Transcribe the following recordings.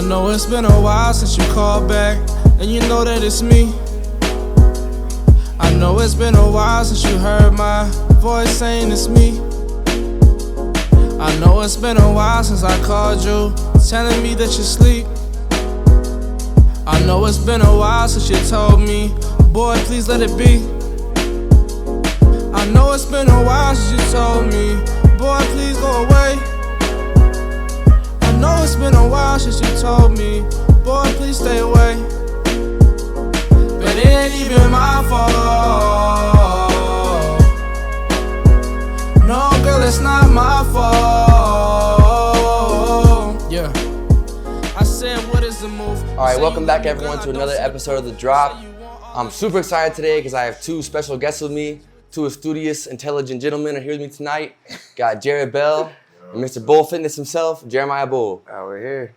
know it's been a while since you called back, and you know that it's me. I know it's been a while since you heard my voice saying it's me. I know it's been a while since I called you, telling me that you're asleep. I know it's been a while since you told me, boy, please let it be. I know it's been a while since you told me, boy, please go away. I know it's been a while since you told me, boy, please stay away. But it ain't even my fault. No, girl, it's not my fault. Yeah. I said, what is the move? All right, welcome back everyone to another episode of The Drop. I'm super excited today because I have two special guests with me. Two studious, intelligent gentlemen are here with me tonight. Got Jared Bell and Mr. Bullfitness himself, Jeremiah Bull. We're here.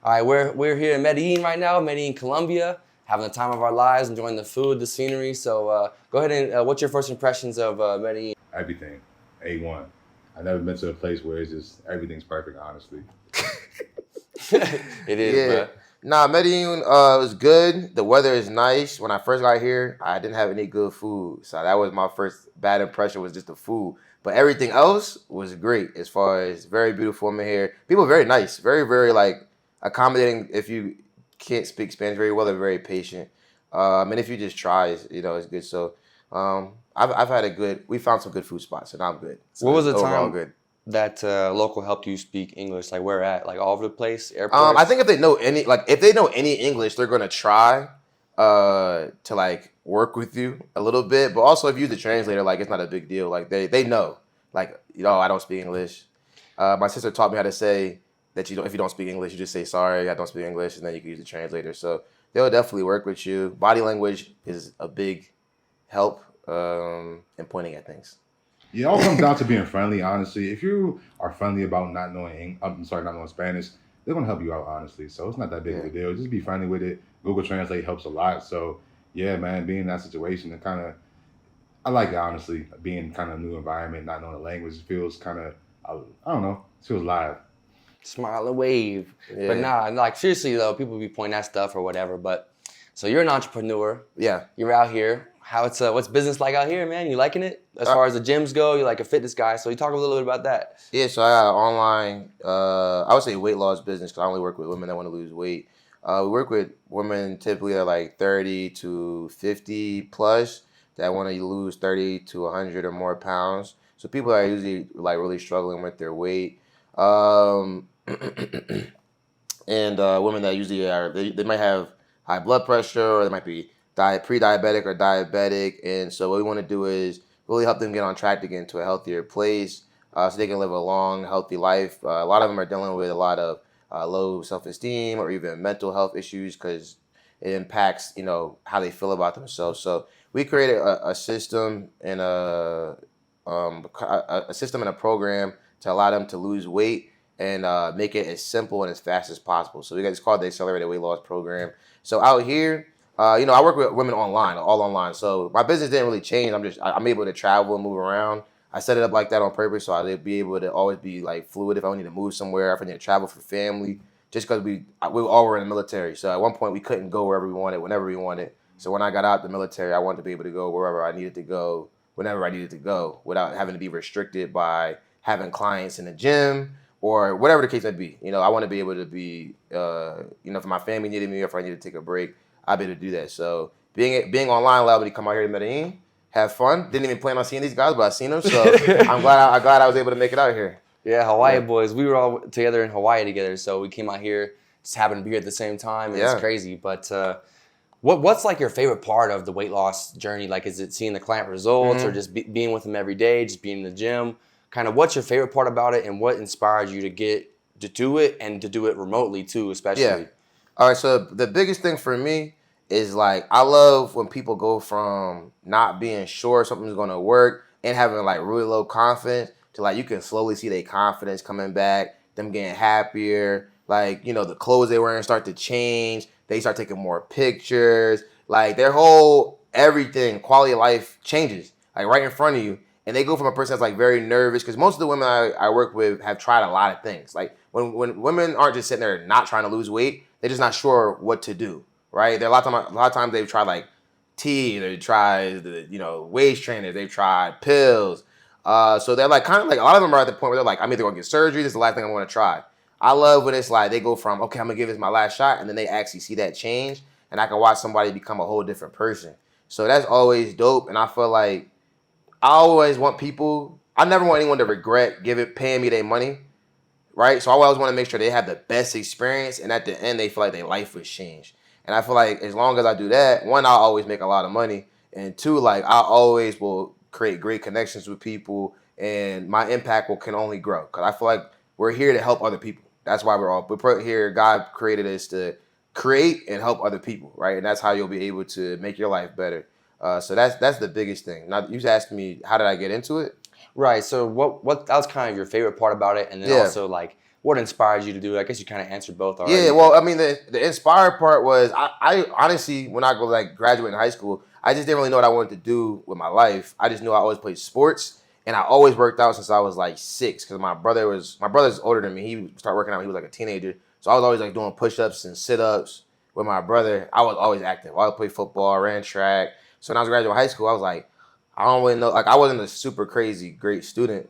All right, we're here in Medellín right now, Medellín, Colombia, having the time of our lives, enjoying the food, the scenery. So go ahead and what's your first impressions of Medellín? Everything, A1. I've never been to a place where it's just everything's perfect, honestly. It is, bro. Nah, Medellín was good. The weather is nice. When I first got here, I didn't have any good food. So that was my first bad impression, was just the food. But everything else was great as far as very beautiful women here. People are very nice, very, very like accommodating. If you can't speak Spanish very well, they're very patient. And if you just try, it's good. So I've had we found some good food spots, and I'm good. So what was the overall time good that local helped you speak English? Like where at? Like all over the place? Airports? I think if they know any English, they're gonna try to like work with you a little bit. But also if you use the translator, like it's not a big deal. Like they know. Like, I don't speak English. My sister taught me how to say that if you don't speak English, you just say sorry, I don't speak English, and then you can use the translator. So they'll definitely work with you. Body language is a big help in pointing at things. Yeah, it all comes down to being friendly, honestly. If you are friendly about not knowing Spanish, they're going to help you out, honestly. So it's not that big of a deal. Just be friendly with it. Google Translate helps a lot. So, yeah, man, being in that situation, I like it, honestly. Being kind of a new environment, not knowing the language, feels kind of, I don't know, it feels live. Smile and wave. Yeah. But nah, like seriously though, people be pointing at stuff or whatever. But so you're an entrepreneur. Yeah. You're out here. What's business like out here, man? You liking it? As far as the gyms go, you're like a fitness guy. So you talk a little bit about that. Yeah, so I got an online, I would say weight loss business, because I only work with women that want to lose weight. We work with women typically that are like 30 to 50 plus that want to lose 30 to 100 or more pounds. So people are usually like really struggling with their weight. And women that usually they might have high blood pressure, or they might be pre-diabetic or diabetic. And so what we want to do is really help them get on track to get into a healthier place so they can live a long, healthy life. A lot of them are dealing with a lot of low self-esteem or even mental health issues because it impacts, how they feel about themselves. So we created a system and a program to allow them to lose weight and make it as simple and as fast as possible. So it's called the Accelerated Weight Loss Program. So out here, I work with women all online. So my business didn't really change. I'm able to travel and move around. I set it up like that on purpose so I'd be able to always be like fluid if I need to move somewhere, if I need to travel for family, just because we all were in the military. So at one point we couldn't go wherever we wanted, whenever we wanted. So when I got out the military, I wanted to be able to go wherever I needed to go, whenever I needed to go, without having to be restricted by having clients in the gym or whatever the case may be. I want to be able to be, if my family needed me or if I needed to take a break, I'd be able to do that. So being online allowed me to come out here to Medellín, have fun. Didn't even plan on seeing these guys, but I seen them. So I'm glad I was able to make it out here. Yeah, Hawaii boys. We were all together in Hawaii together, so we came out here, just happened to be here at the same time. And It's crazy. But what's like your favorite part of the weight loss journey? Like, is it seeing the client results or just being with them every day, just being in the gym? Kind of what's your favorite part about it, and what inspired you to do it and to do it remotely too, especially? Yeah. All right, so the biggest thing for me is like I love when people go from not being sure something's gonna work and having like really low confidence to like you can slowly see their confidence coming back, them getting happier, like the clothes they're wearing start to change, they start taking more pictures, like their whole everything, quality of life changes like right in front of you. And they go from a person that's like very nervous, because most of the women I work with have tried a lot of things. Like when women aren't just sitting there not trying to lose weight, they're just not sure what to do, right? There are a lot of times they've tried like tea, they've tried waist trainers, they've tried pills. So they're like kind of like a lot of them are at the point where they're like, I'm either gonna get surgery, this is the last thing I want to try. I love when it's like they go from, okay, I'm gonna give this my last shot, and then they actually see that change, and I can watch somebody become a whole different person. So that's always dope, and I feel like I always want people. I never want anyone to regret paying me their money, right? So I always want to make sure they have the best experience, and at the end they feel like their life was changed. And I feel like as long as I do that, one, I'll always make a lot of money, and two, like I always will create great connections with people, and my impact can only grow because I feel like we're here to help other people. That's why we're put here. God created us to create and help other people, right? And that's how you'll be able to make your life better. So that's the biggest thing. Now, you asked me, how did I get into it? Right. So what that was kind of your favorite part about it, and then also like what inspired you to do it? I guess you kind of answered both already. Yeah. Well, I mean, the inspired part was I honestly, when I graduate in high school, I just didn't really know what I wanted to do with my life. I just knew I always played sports, and I always worked out since I was like 6. Because my brother's older than me. He started working out when he was like a teenager. So I was always like doing push-ups and sit-ups with my brother. I was always active. I would play football, ran track. So when I was graduating high school, I was like, I don't really know. Like, I wasn't a super crazy great student,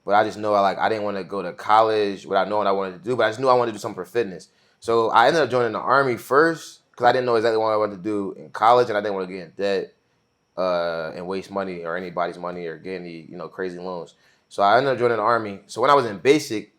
but I just know I didn't want to go to college without knowing what I wanted to do. But I just knew I wanted to do something for fitness. So I ended up joining the Army first because I didn't know exactly what I wanted to do in college, and I didn't want to get in debt and waste money or anybody's money or get any crazy loans. So I ended up joining the Army. So when I was in basic,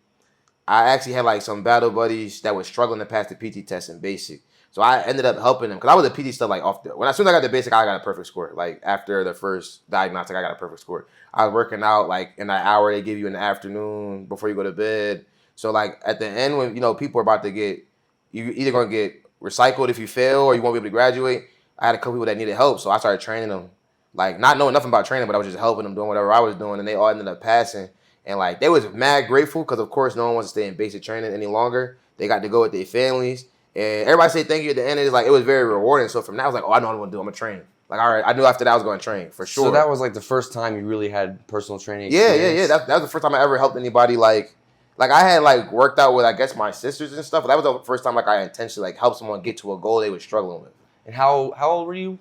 I actually had like some battle buddies that were struggling to pass the PT test in basic. So I ended up helping them because I was a PT stuff like as soon as I got the basic, I got a perfect score. Like after the first diagnostic, I got a perfect score. I was working out like in that hour they give you in the afternoon before you go to bed. So like at the end when people are about to you either gonna get recycled if you fail or you won't be able to graduate. I had a couple people that needed help, so I started training them. Like not knowing nothing about training, but I was just helping them doing whatever I was doing, and they all ended up passing. And like they was mad grateful because of course no one wants to stay in basic training any longer. They got to go with their families. And everybody say thank you at the end. It's like it was very rewarding. So from that, I was like, oh, I know what I'm gonna do. I'm gonna train. Like, all right, I knew after that I was going to train for sure. So that was like the first time you really had personal training experience? Yeah. That was the first time I ever helped anybody. Like I had like worked out with I guess my sisters and stuff. But that was the first time like I intentionally like helped someone get to a goal they were struggling with. And how old were you?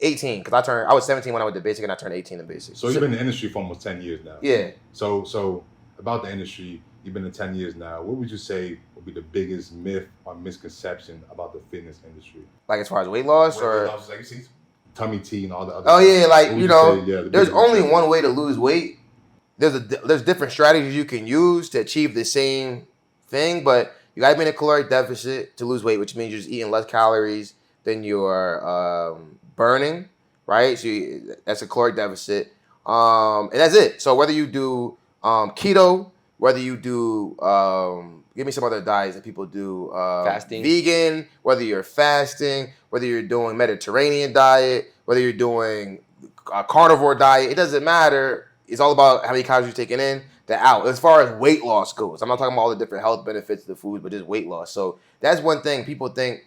18, because I was 17 when I went to basic, and I turned 18 in basic. So you've been in the industry for almost 10 years now. Yeah. So about the industry, you've been in 10 years now. What would you say would be the biggest myth or misconception about the fitness industry? Like as far as weight loss or like you see tummy tea and all the other. Oh yeah, like there's only one way to lose weight. There's different strategies you can use to achieve the same thing, but you gotta be in a caloric deficit to lose weight, which means you're just eating less calories than you're burning, right? So that's a caloric deficit, and that's it. So whether you do keto, whether you do give me some other diets that people do, fasting, vegan, whether you're fasting, whether you're doing Mediterranean diet, whether you're doing a carnivore diet, it doesn't matter. It's all about how many calories you're taking in to out. As far as weight loss goes, I'm not talking about all the different health benefits of the food, but just weight loss. So that's one thing people think.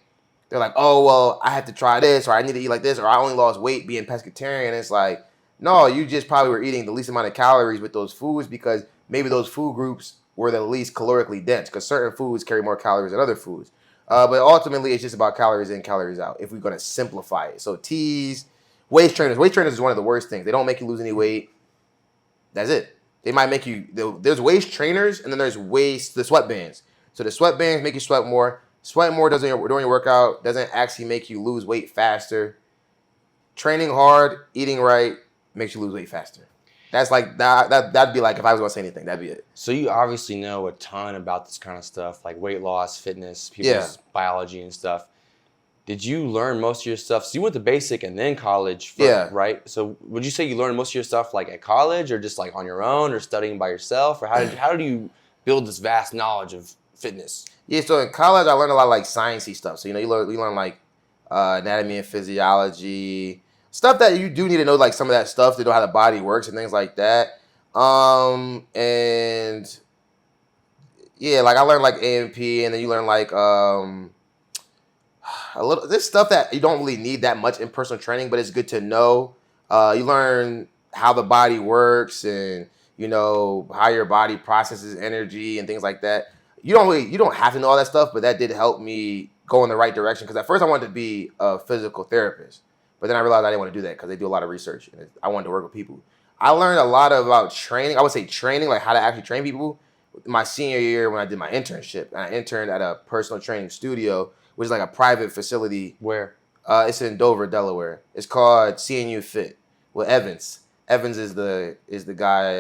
They're like, oh, well, I have to try this, or I need to eat like this, or I only lost weight being pescatarian. It's like, no, you just probably were eating the least amount of calories with those foods because maybe those food groups were the least calorically dense because certain foods carry more calories than other foods. But ultimately, it's just about calories in, calories out if we're going to simplify it. So teas, waist trainers. Waist trainers is one of the worst things. They don't make you lose any weight. That's it. They might make you, there's waist trainers and then there's the sweatbands. So the sweatbands make you sweat more. Sweating more during your workout doesn't actually make you lose weight faster. Training hard, eating right makes you lose weight faster. That's like that'd be like if I was gonna say anything, that'd be it. So you obviously know a ton about this kind of stuff, like weight loss, fitness, people's biology and stuff. Did you learn most of your stuff? So you went to basic and then college, right? So would you say you learned most of your stuff like at college, or just like on your own, or studying by yourself, or how did you build this vast knowledge of fitness? Yeah, so in college I learned a lot of like sciencey stuff. So you learn like anatomy and physiology, stuff that you do need to know, like some of that stuff to know how the body works and things like that. And yeah, like I learned like A&P, and then you learn like this stuff that you don't really need that much in personal training, but it's good to know. You learn how the body works and you know, how your body processes energy and things like that. You don't have to know all that stuff, but that did help me go in the right direction. Because at first I wanted to be a physical therapist, but then I realized I didn't want to do that because they do a lot of research. And I wanted to work with people. I learned a lot about training. I would say training, like how to actually train people, my senior year when I did my internship. And I interned at a personal training studio, which is like a private facility. Where? It's in Dover, Delaware. It's called CNU Fit with Evans. Evans is the guy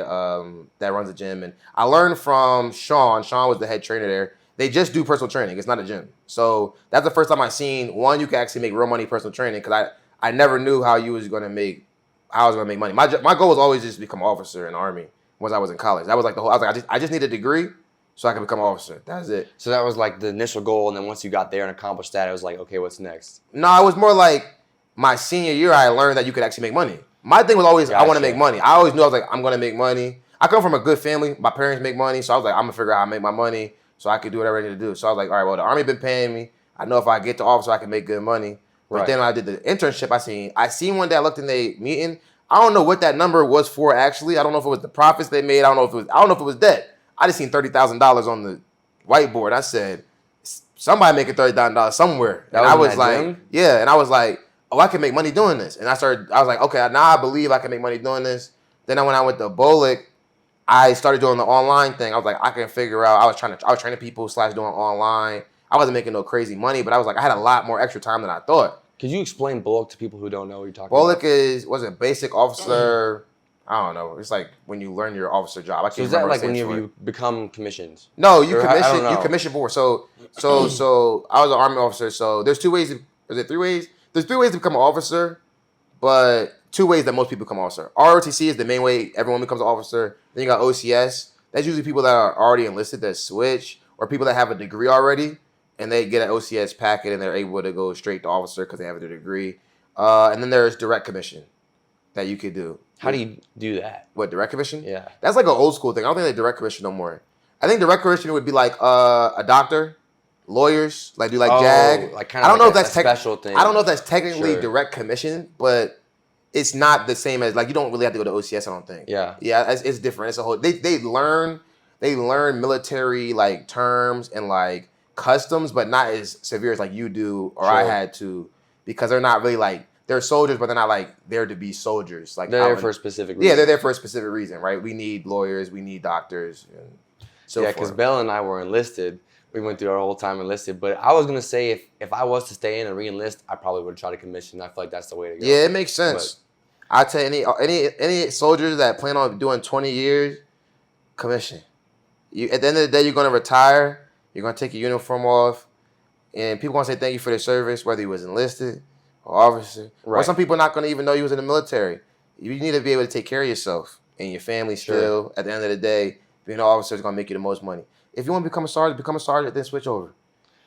that runs the gym, and I learned from Sean. Sean was the head trainer there. They just do personal training. It's not a gym. So that's the first time I seen one. You can actually make real money personal training because I never knew how I was gonna make money. My goal was always just to become an officer in the Army once I was in college. That was like the whole. I was like I just need a degree so I can become an officer. That's it. So that was like the initial goal, and then once you got there and accomplished that, it was like, okay, what's next? No, it was more like my senior year. I learned that you could actually make money. My thing was always, I want to make money. I always knew I was like, I'm going to make money. I come from a good family. My parents make money. So I was like, I'm going to figure out how to make my money so I could do whatever I need to do. So I was like, all right, well, the Army been paying me. I know if I get to officer, I can make good money. But then when I did the internship, I seen one day I looked in the meeting. I don't know what that number was for actually. I don't know if it was the profits they made. I don't know if it was debt. I just seen $30,000 on the whiteboard. I said, somebody making $30,000 somewhere. And I was like, gym? Yeah. And I was like, oh, I can make money doing this. And I was like, okay, now I believe I can make money doing this. Then when I went to Bolick, I started doing the online thing. I was like, I can figure out, I was training people / doing online. I wasn't making no crazy money, but I was like, I had a lot more extra time than I thought. Could you explain Bolick to people who don't know what you're talking about? Bolick was a basic officer. I don't know. It's like when you learn your officer job. I can't remember. Is that like when you become commissioned? No, you commission for. So I was an Army officer. So there's 2 ways. Is it 3 ways? There's 3 ways to become an officer, but 2 ways that most people become an officer. ROTC is the main way everyone becomes an officer. Then you got OCS. That's usually people that are already enlisted that switch, or people that have a degree already, and they get an OCS packet and they're able to go straight to officer because they have their degree. And then there's direct commission that you could do. How do you do that? What, direct commission? Yeah. That's like an old school thing. I don't think they direct commission no more. I think direct commission would be like a doctor. Lawyers do JAG. Like kind of I don't know if that's special thing. I don't know if that's technically direct commission, but it's not the same as you don't really have to go to OCS. I don't think. Yeah, it's different. It's a whole. They learn military terms and customs, but not as severe as you do or I had to, because they're not really they're soldiers, but they're not there to be soldiers. They're there for a specific reason. Yeah, they're there for a specific reason, right? We need lawyers, we need doctors, and so forth. Because Bell and I were enlisted. We went through our whole time enlisted, but I was gonna say if I was to stay in and re-enlist, I probably would try to commission. I feel like that's the way to go. Yeah, it makes sense. I tell any soldiers that plan on doing 20 years, commission. You at the end of the day, you're gonna retire. You're gonna take your uniform off, and people gonna say thank you for their service, whether you was enlisted or officer. Right. Or some people are not gonna even know you was in the military. You need to be able to take care of yourself and your family still. Sure. At the end of the day, being an officer is gonna make you the most money. If you want to become a sergeant, then switch over.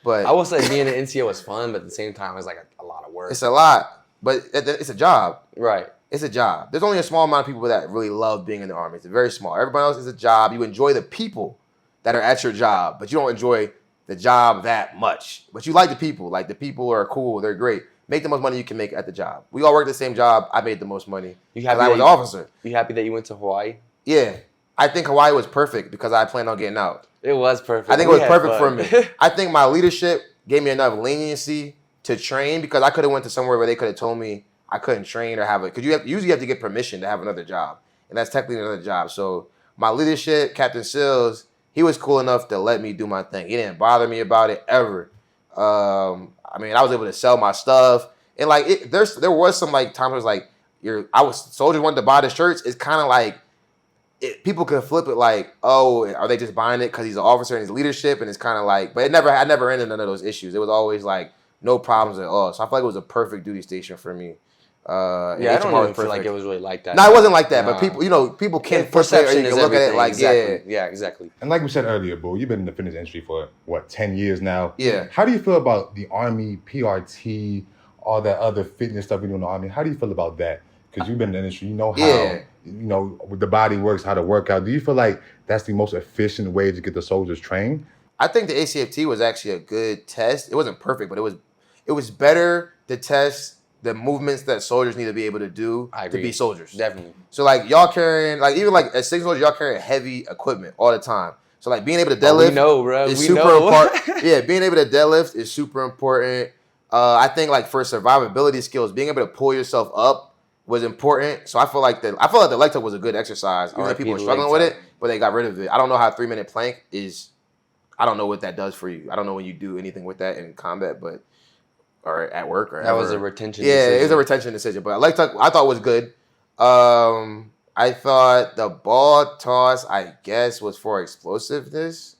But I will say being an NCO was fun, but at the same time, it's a lot of work. It's a lot, but it's a job. Right. It's a job. There's only a small amount of people that really love being in the Army. It's very small. Everybody else is a job. You enjoy the people that are at your job, but you don't enjoy the job that much. But you like the people. The people are cool. They're great. Make the most money you can make at the job. We all work the same job. I made the most money. I was an officer. You happy that you went to Hawaii? Yeah. I think Hawaii was perfect because I planned on getting out. It was perfect. I think it was perfect for me. I think my leadership gave me enough leniency to train, because I could have went to somewhere where they could have told me I couldn't train or have it. Because usually you have to get permission to have another job. And that's technically another job. So my leadership, Captain Sills, he was cool enough to let me do my thing. He didn't bother me about it ever. I was able to sell my stuff. And there was some times where soldiers wanted to buy the shirts. It's kind of people could flip it oh, are they just buying it because he's an officer and his leadership? And it's kind of but I never ended none of those issues. It was always no problems at all. So I feel like it was a perfect duty station for me. I don't even feel like it was really like that. No, it wasn't like that. But people can't perception you can look at it exactly. Yeah, exactly. And like we said earlier, Bull, you've been in the fitness industry for 10 years now. Yeah. How do you feel about the Army, PRT, all that other fitness stuff we do in the Army? How do you feel about that? Because you've been in the industry, you know how the body works, how to work out. Do you feel like that's the most efficient way to get the soldiers trained? I think the ACFT was actually a good test. It wasn't perfect, but it was better to test the movements that soldiers need to be able to do to be soldiers. Definitely. So like y'all carrying like even like as 6 soldiers, y'all carrying heavy equipment all the time. So like being able to deadlift is super important. Yeah, being able to deadlift is super important. I think like for survivability skills, being able to pull yourself up was important. So I feel like the leg tuck was a good exercise. Even though people were struggling with it, but they got rid of it. I don't know how a 3-minute plank is. I don't know what that does for you. I don't know when you do anything with that in combat, or at work or that was a retention decision. decision. It was a retention decision. But a leg tuck I thought was good. I thought the ball toss, I guess, was for explosiveness.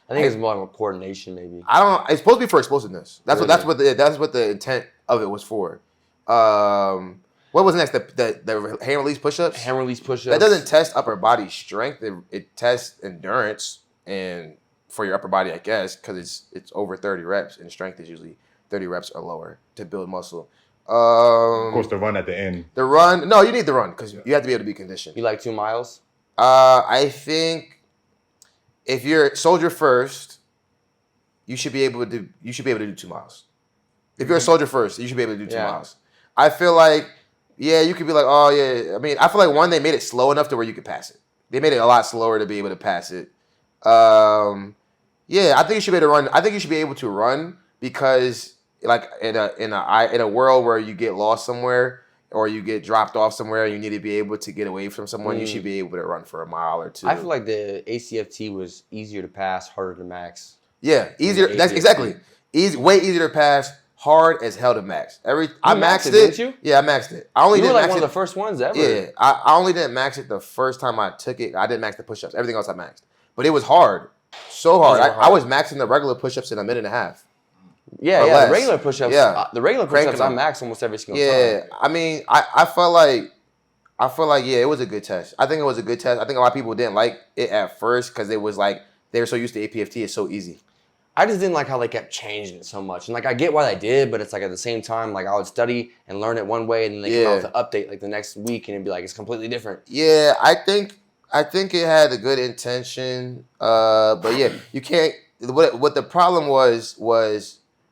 I think it's more of a coordination, maybe. I don't know. It's supposed to be for explosiveness. That's what the intent of it was for. What was next? The hand release push-ups? Hand release push-ups. That doesn't test upper body strength. It tests endurance and for your upper body, I guess, because it's over 30 reps and strength is usually 30 reps or lower to build muscle. Of course, the run at the end. The run, no, you need the run because you have to be able to be conditioned. You like 2 miles? I think if you're soldier first, you should be able to do 2 miles. If you're a soldier first, you should be able to do 2 miles. I feel like, you could be like, oh yeah. I mean, I feel like one, they made it slow enough to where you could pass it. They made it a lot slower to be able to pass it. I think you should be able to run. I think you should be able to run because like in a world where you get lost somewhere or you get dropped off somewhere and you need to be able to get away from someone, you should be able to run for a mile or 2. I feel like the ACFT was easier to pass, harder to max. Yeah, easier. That's exactly. Way easier to pass, hard as hell to max. I maxed it. Didn't you? Yeah, I maxed it. I only you didn't were like max one it. of the first ones ever. Yeah, I only didn't max it the first time I took it. I didn't max the push-ups. Everything else I maxed. But it was hard. So hard. I was maxing the regular push-ups in a minute and a half. Yeah, the regular push-ups. Yeah. The regular push-ups I max almost every single time. Yeah, I mean, I felt like, it was a good test. I think it was a good test. I think a lot of people didn't like it at first because it was like, they were so used to APFT, it's so easy. I just didn't like how they kept changing it so much. And like, I get why they did, but it's like at the same time, like I would study and learn it one way and then they come out with an update like the next week and it'd be like, it's completely different. Yeah, I think it had a good intention. But yeah, you can't, what the problem was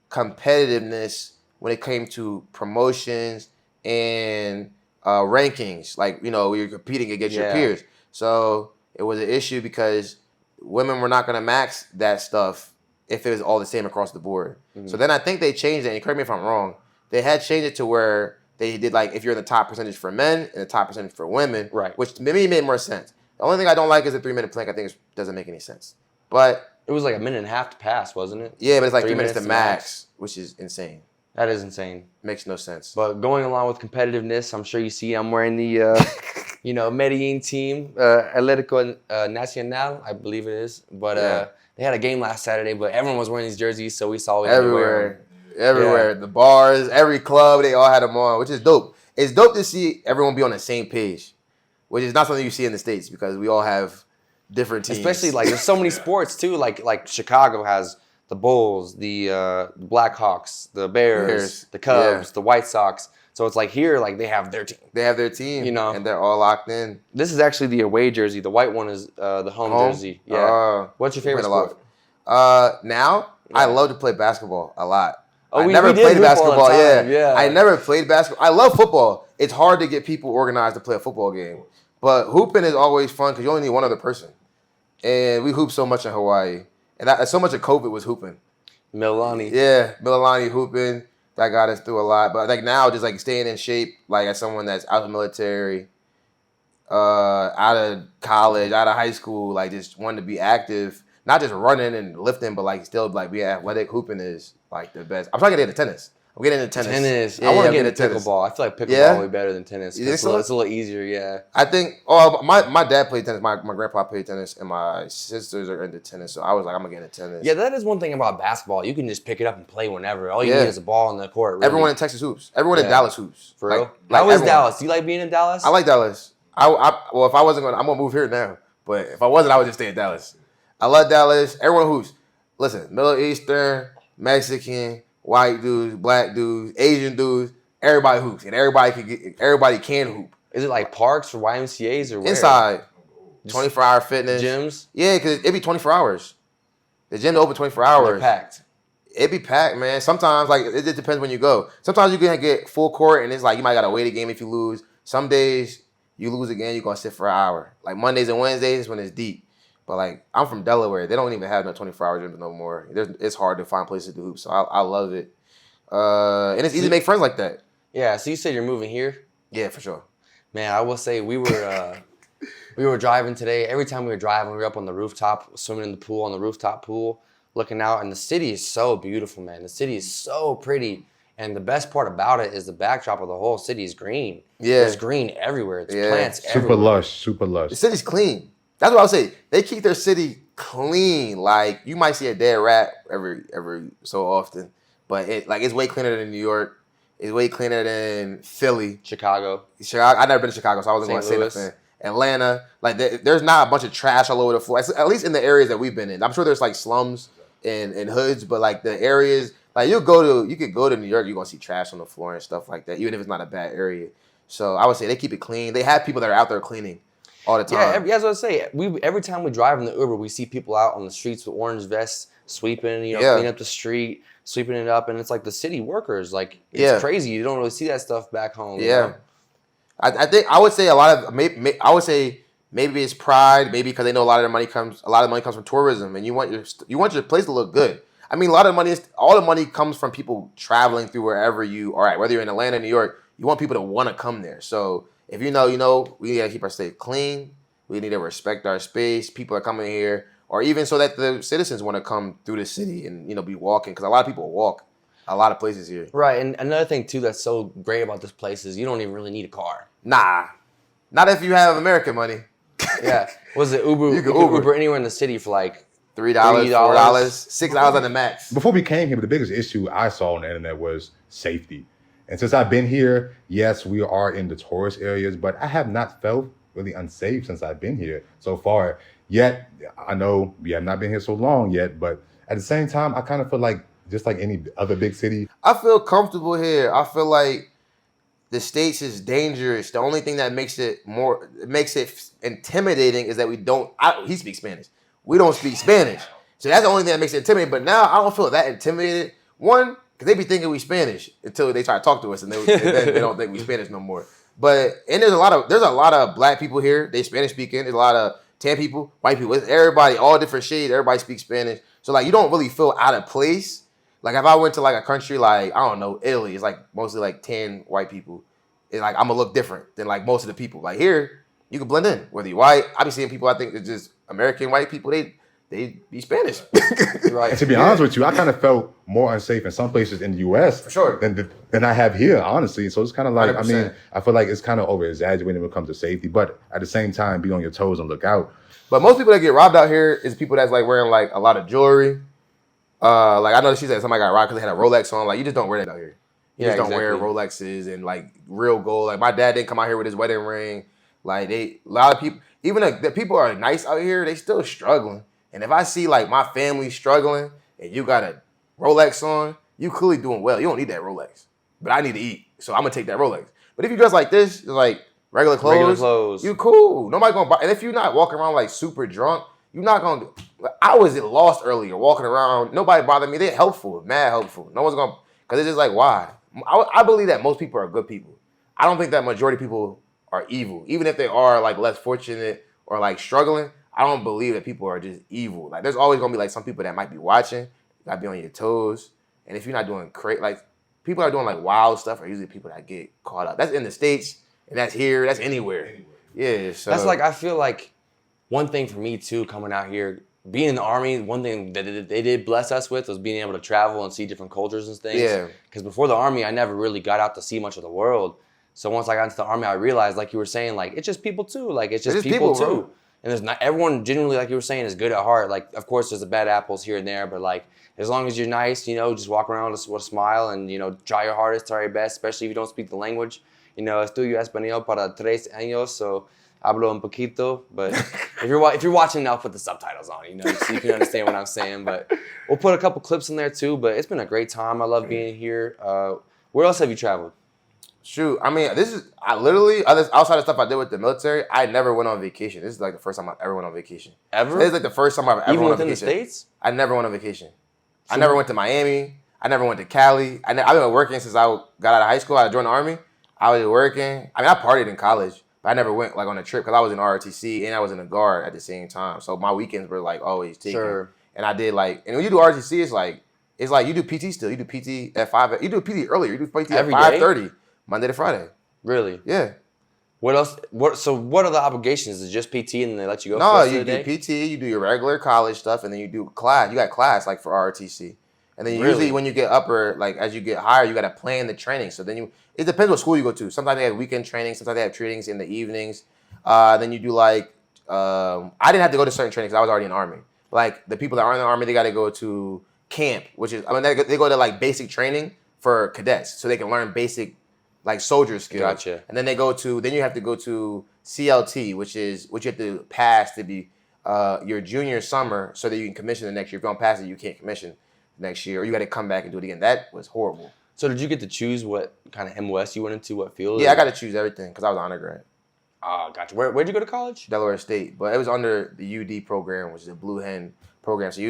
competitiveness when it came to promotions and rankings. Like, you're competing against your peers. So it was an issue because women were not going to max that stuff if it was all the same across the board. Mm-hmm. So then I think they changed it, and correct me if I'm wrong, they had changed it to where they did like if you're in the top percentage for men and the top percentage for women, right? Which to me made more sense. The only thing I don't like is the 3-minute plank. I think it doesn't make any sense. But it was like a minute and a half to pass, wasn't it? Yeah, but it's like 3 minutes to max, which is insane. That is insane. Makes no sense. But going along with competitiveness, I'm sure you see I'm wearing the Medellín team, Atlético Nacional, I believe it is. But they had a game last Saturday, but everyone was wearing these jerseys, so we saw it everywhere. Everywhere. Yeah. The bars, every club, they all had them on, which is dope. It's dope to see everyone be on the same page, which is not something you see in the States because we all have different teams. Especially like there's so many sports too. Like Chicago has the Bulls, the Blackhawks, the Bears, the Cubs, the White Sox. So it's like here, like they have their team. They have their team, and they're all locked in. This is actually the away jersey. The white one is the home jersey. Yeah. What's your favorite sport? Now, I love to play basketball a lot. Oh, I never played basketball. Yeah, I never played basketball. I love football. It's hard to get people organized to play a football game, but hooping is always fun because you only need one other person, and we hoop so much in Hawaii, and so much of COVID was hooping. Mililani. Yeah, Mililani hooping. That got us through a lot. But like now, just like staying in shape, like as someone that's out of the military, out of college, out of high school, like just wanting to be active, not just running and lifting, but like still like be athletic. Hooping is like the best. I'm trying to get into tennis. I'm getting into tennis. I want to get into pickleball. I feel like pickleball is way better than tennis. It's a little easier, yeah. I think, my dad played tennis. My grandpa played tennis, and my sisters are into tennis. So I was like, I'm going to get into tennis. Yeah, that is one thing about basketball. You can just pick it up and play whenever. All you need is a ball on the court. Really. Everyone in Texas hoops. Everyone in Dallas hoops. For real? How is Dallas? Do you like being in Dallas? I like Dallas. Well, if I wasn't going to, I'm going to move here now. But if I wasn't, I would just stay in Dallas. I love Dallas. Everyone hoops. Listen, Middle Eastern, Mexican, white dudes, black dudes, Asian dudes, everybody hoops, and everybody can hoop. Is it like parks or YMCA's or where? Inside, 24-hour fitness gyms. Yeah, because it'd be 24 hours. The gym open 24 hours. They're packed. It be packed, man. Sometimes, like, it just depends when you go. Sometimes you're going to get full court, and it's like you might got to wait a game if you lose. Some days, you lose again, you're going to sit for an hour. Like, Mondays and Wednesdays is when it's deep. But, like, I'm from Delaware. They don't even have no 24-hour gyms no more. It's hard to find places to hoop, so I love it. And it's easy to make friends like that. Yeah, so you said you're moving here? Yeah, for sure. Man, I will say we were driving today. Every time we were driving, we were up on the rooftop, swimming in the pool, on the rooftop pool, looking out. And the city is so beautiful, man. The city is so pretty. And the best part about it is the backdrop of the whole city is green. Yeah. There's green everywhere. There's plants everywhere. Super lush. The city's clean. That's what I would say. They keep their city clean. Like, you might see a dead rat every so often. But it's way cleaner than New York. It's way cleaner than Philly. Chicago. I've never been to Chicago, so I wasn't going to say nothing. Atlanta. Like, there's not a bunch of trash all over the floor. At least in the areas that we've been in. I'm sure there's, like, slums and hoods, but, like, the areas, like, you could go to New York, you're going to see trash on the floor and stuff like that, even if it's not a bad area. So I would say they keep it clean. They have people that are out there cleaning all the time. Yeah, that's what I say. Every time we drive in the Uber, we see people out on the streets with orange vests, sweeping, cleaning up the street, sweeping it up, and it's like the city workers. Like, it's crazy. You don't really see that stuff back home. Yeah. I would say a lot of maybe it's pride, maybe because they know a lot of the money comes from tourism, and you want your place to look good. I mean, all the money comes from people traveling through wherever you are at, whether you're in Atlanta, New York. You want people to want to come there. So if you know, we gotta keep our state clean. We need to respect our space. People are coming here, or even so that the citizens want to come through the city and be walking, because a lot of people walk a lot of places here. Right, and another thing too that's so great about this place is you don't even really need a car. Nah, not if you have American money. Yeah, was it Uber? You can Uber anywhere in the city for like $3, $4, $6 on the max. Before we came here, the biggest issue I saw on the internet was safety. And since I've been here, yes, we are in the tourist areas, but I have not felt really unsafe since I've been here so far. Yet, I know we have not been here so long yet, but at the same time, I kind of feel like just like any other big city. I feel comfortable here. I feel like the States is dangerous. The only thing that makes it intimidating is that he speaks Spanish. We don't speak Spanish. So that's the only thing that makes it intimidating. But now I don't feel that intimidated. One, because they be thinking we Spanish until they try to talk to us, and then they don't think we Spanish no more. And there's a lot of black people here. They Spanish speaking. There's a lot of tan people, white people. It's everybody, all different shades. Everybody speaks Spanish. So like, you don't really feel out of place. Like if I went to like a country like, I don't know, Italy, it's like mostly like tan white people. It's like I'm gonna look different than like most of the people. Like here, you can blend in. Whether you're white, I be seeing people, I think it's just American white people, they be Spanish. Right. And to be honest with you, I kind of felt more unsafe in some places in the U.S. For sure. than I have here, honestly. So it's kind of like, 100%. I mean, I feel like it's kind of over-exaggerated when it comes to safety, but at the same time, be on your toes and look out. But most people that get robbed out here is people that's like wearing like a lot of jewelry. Like I know she said somebody got robbed because they had a Rolex on. Like you just don't wear that out here. You just don't wear Rolexes and like real gold. Like my dad didn't come out here with his wedding ring. Like a lot of people, even the people are nice out here, they still struggling. And if I see like my family struggling and you got a Rolex on, you clearly doing well. You don't need that Rolex. But I need to eat, so I'm gonna take that Rolex. But if you dress like this, it's like regular clothes, you cool. Nobody gonna buy. And if you're not walking around like super drunk, you're not gonna. I was lost earlier, walking around. Nobody bothered me. They're helpful, mad helpful. No one's gonna, because it's just like, why? I believe that most people are good people. I don't think that majority of people are evil, even if they are like less fortunate or like struggling. I don't believe that people are just evil. Like there's always gonna be like some people that might be watching. You gotta be on your toes. And if you're not doing like people are doing like wild stuff are usually people that get caught up. That's in the States and that's here. That's anywhere. Yeah. So that's like, I feel like one thing for me too, coming out here, being in the Army, one thing that they did bless us with was being able to travel and see different cultures and things. Yeah. Because before the Army, I never really got out to see much of the world. So once I got into the Army, I realized, like you were saying, like it's just people too. Like it's just people too. Bro. And there's not everyone genuinely, like you were saying, is good at heart. Like of course there's the bad apples here and there, but like as long as you're nice, just walk around with a smile and try your hardest, try your best, especially if you don't speak the language. Estudio español para 3 años, so hablo un poquito. But if you're watching, I'll put the subtitles on, so you can understand what I'm saying. But we'll put a couple clips in there too. But it's been a great time. I love being here. Where else have you traveled? Shoot, I mean, I literally, outside of stuff I did with the military, I never went on vacation. This is like the first time I ever went on vacation. Ever? This is like the first time I've ever Even went on within vacation. the States? I never went on vacation. I never went to Miami. I never went to Cali. I've been working since I got out of high school. I joined the Army. I was working. I mean, I partied in college, but I never went like on a trip because I was in ROTC and I was in the Guard at the same time. So my weekends were like always taken. Sure. And I did like, and when you do ROTC, it's like you do PT still. You do PT at 5. You do PT earlier. You do PT at 5:30, Monday to Friday. Really? Yeah. What else? So what are the obligations? Is it just PT and then they let you go? No, you do PT. You do your regular college stuff, and then you do class. You got class like for ROTC. And then usually when you get upper, like as you get higher, you got to plan the training. So then it depends what school you go to. Sometimes they have weekend training. Sometimes they have trainings in the evenings. Then you do like, I didn't have to go to certain trainings because I was already in the Army. Like the people that are in the Army, they got to go to camp, which is, they go to like basic training for cadets so they can learn basic like soldier skills. Gotcha. And then then you have to go to CLT, which you have to pass to be your junior summer so that you can commission the next year. If you don't pass it, you can't commission next year, or you got to come back and do it again. That was horrible. So did you get to choose what kind of MOS you went into, what field? Yeah, I got to choose everything because I was an undergrad. Gotcha. Where'd you go to college? Delaware State, but it was under the UD program, which is a Blue Hen program. So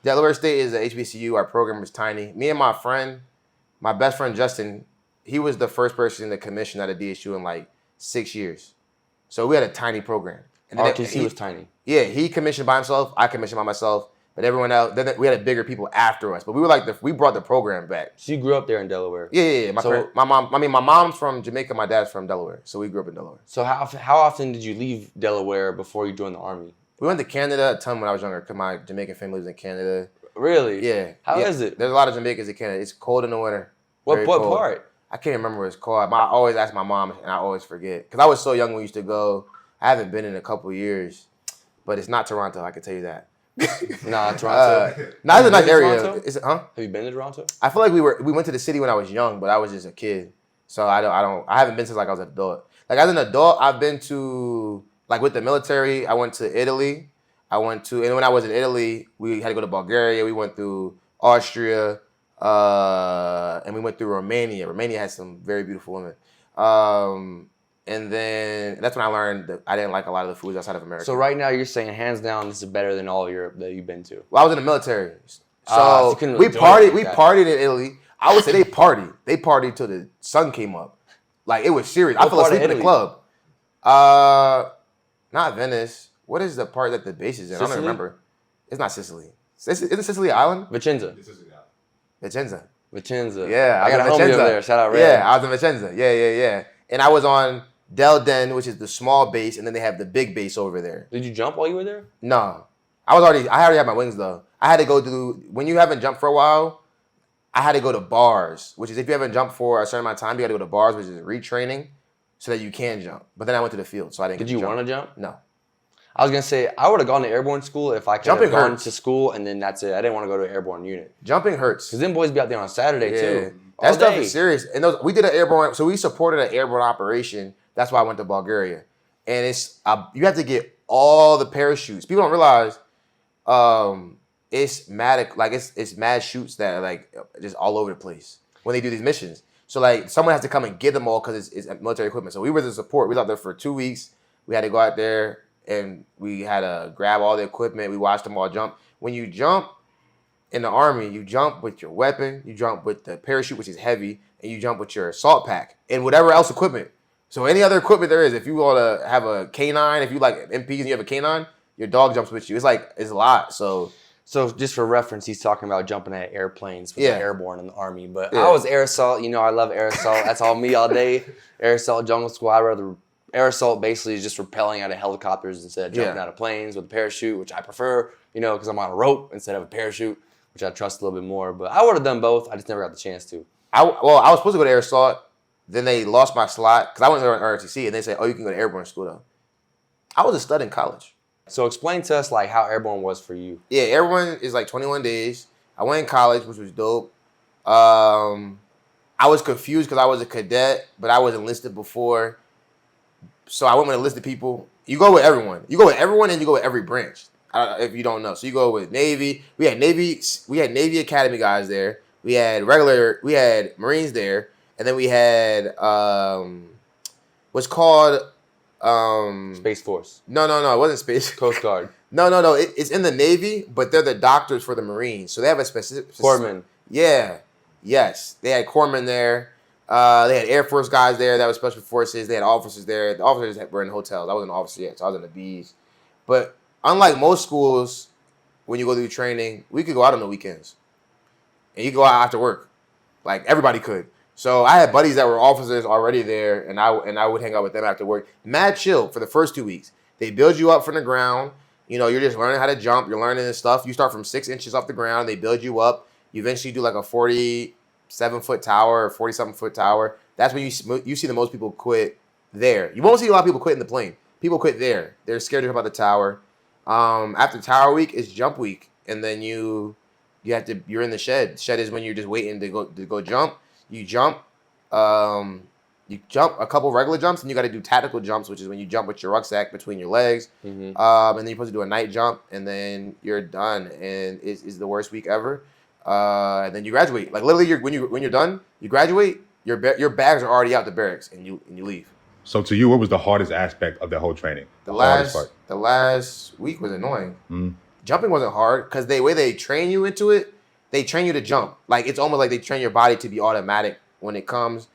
Delaware State is a HBCU. Our program was tiny. Me and my best friend Justin, he was the first person to commission at a DSU in like 6 years. So we had a tiny program. And ROTC was tiny. Yeah, he commissioned by himself. I commissioned by myself. But everyone else, then we had bigger people after us. But we were like we brought the program back. So you grew up there in Delaware? Yeah. My mom's from Jamaica. My dad's from Delaware. So we grew up in Delaware. So how often did you leave Delaware before you joined the Army? We went to Canada a ton when I was younger because my Jamaican family lives in Canada. Really? Yeah. How is it? There's a lot of Jamaicans in Canada. It's cold in the winter. What part? I can't remember what it's called. I always ask my mom, and I always forget. Because I was so young when we used to go. I haven't been in a couple of years. But it's not Toronto, I can tell you that. Nah, Toronto. Nah, it's a nice area. Is it, huh? Have you been to Toronto? I feel like we went to the city when I was young, but I was just a kid. So I haven't been since like I was an adult. Like as an adult, I've been to, like with the military, I went to Italy. And when I was in Italy, we had to go to Bulgaria. We went through Austria, and we went through Romania. Romania has some very beautiful women. And then that's when I learned that I didn't like a lot of the foods outside of America. So right now you're saying hands down this is better than all Europe that you've been to. Well, I was in the military. So we partied in Italy. I would say they partied till the sun came up. Like it was serious. I fell asleep in the club. Not Venice. What is the part that the base is in? Sicily? I don't remember. It's not Sicily. Isn't Sicily an island? Vicenza. Vicenza. Yeah, I got a homie over there. Shout out Red. Yeah, I was in Vicenza. Yeah. And I was on Del Den, which is the small base, and then they have the big base over there. Did you jump while you were there? No. I already had my wings though. I had to go through, when you haven't jumped for a while, I had to go to bars, which is if you haven't jumped for a certain amount of time, you got to go to bars, which is retraining, so that you can jump. But then I went to the field, so I didn't Did you want to jump? No. I was going to say, I would have gone to airborne school if I could Jumping have gone hurts. to school, and then that's it. I didn't want to go to an airborne unit. Jumping hurts. Because them boys be out there on Saturday, too. That stuff is serious. And we did an airborne, so we supported an airborne operation. That's why I went to Bulgaria. And it's you have to get all the parachutes. People don't realize it's mad shoots that are like just all over the place when they do these missions. So like someone has to come and get them all because it's military equipment. So we were the support. We was out there for 2 weeks. We had to go out there and we had to grab all the equipment. We watched them all jump. When you jump in the Army, you jump with your weapon, you jump with the parachute, which is heavy, and you jump with your assault pack and whatever else equipment. So any other equipment there is, if you want to have a canine, if you like MPs and you have a canine, your dog jumps with you. It's a lot. So just for reference, he's talking about jumping at airplanes with the airborne in the Army. But Yeah. I was air assault. You know, I love air assault. That's all me all day. Air assault, jungle school. I rather air assault basically is just rappelling out of helicopters instead of jumping out of planes with a parachute, which I prefer, because I'm on a rope instead of a parachute, which I trust a little bit more. But I would have done both. I just never got the chance to. I was supposed to go to air assault. Then they lost my slot because I went to ROTC and they said, "Oh, you can go to airborne school though." I was a stud in college. So explain to us like how airborne was for you. Yeah, airborne is like 21 days. I went in college, which was dope. I was confused because I was a cadet, but I was enlisted before. So I went with enlisted people. You go with everyone. You go with everyone, and you go with every branch. If you don't know, so you go with Navy. We had Navy Academy guys there. We had Marines there, and then we had what's called Space Force. No, it wasn't Space. Coast Guard. No. It's in the Navy, but they're the doctors for the Marines, so they have a specific. Corpsman. Yeah. Yes, they had corpsmen there. They had Air Force guys there. That was Special Forces. They had officers there. The officers were in hotels. I wasn't an officer yet, so I was in the B's. But unlike most schools, when you go through training, we could go out on the weekends, and you could go out after work, like everybody could. So I had buddies that were officers already there, and I would hang out with them after work. Mad chill for the first 2 weeks. They build you up from the ground. You know, you're just learning how to jump. You're learning this stuff. You start from 6 inches off the ground. They build you up. You eventually do like a 47-foot tower or 47-foot tower. That's when you see the most people quit there. You won't see a lot of people quit in the plane. People quit there. They're scared to jump out the tower. After tower week, it's jump week, and then you're in the shed. Shed is when you're just waiting to go jump. You jump a couple regular jumps, and you got to do tactical jumps, which is when you jump with your rucksack between your legs. And then you're supposed to do a night jump, and then you're done. And it's the worst week ever. And then you graduate. Like literally, when you're done, you graduate. Your bags are already out the barracks, and you leave. So to you, what was the hardest aspect of the whole training? The last week was annoying. Jumping wasn't hard because the way they train you into it, they train you to jump. Like it's almost like they train your body to be automatic when it comes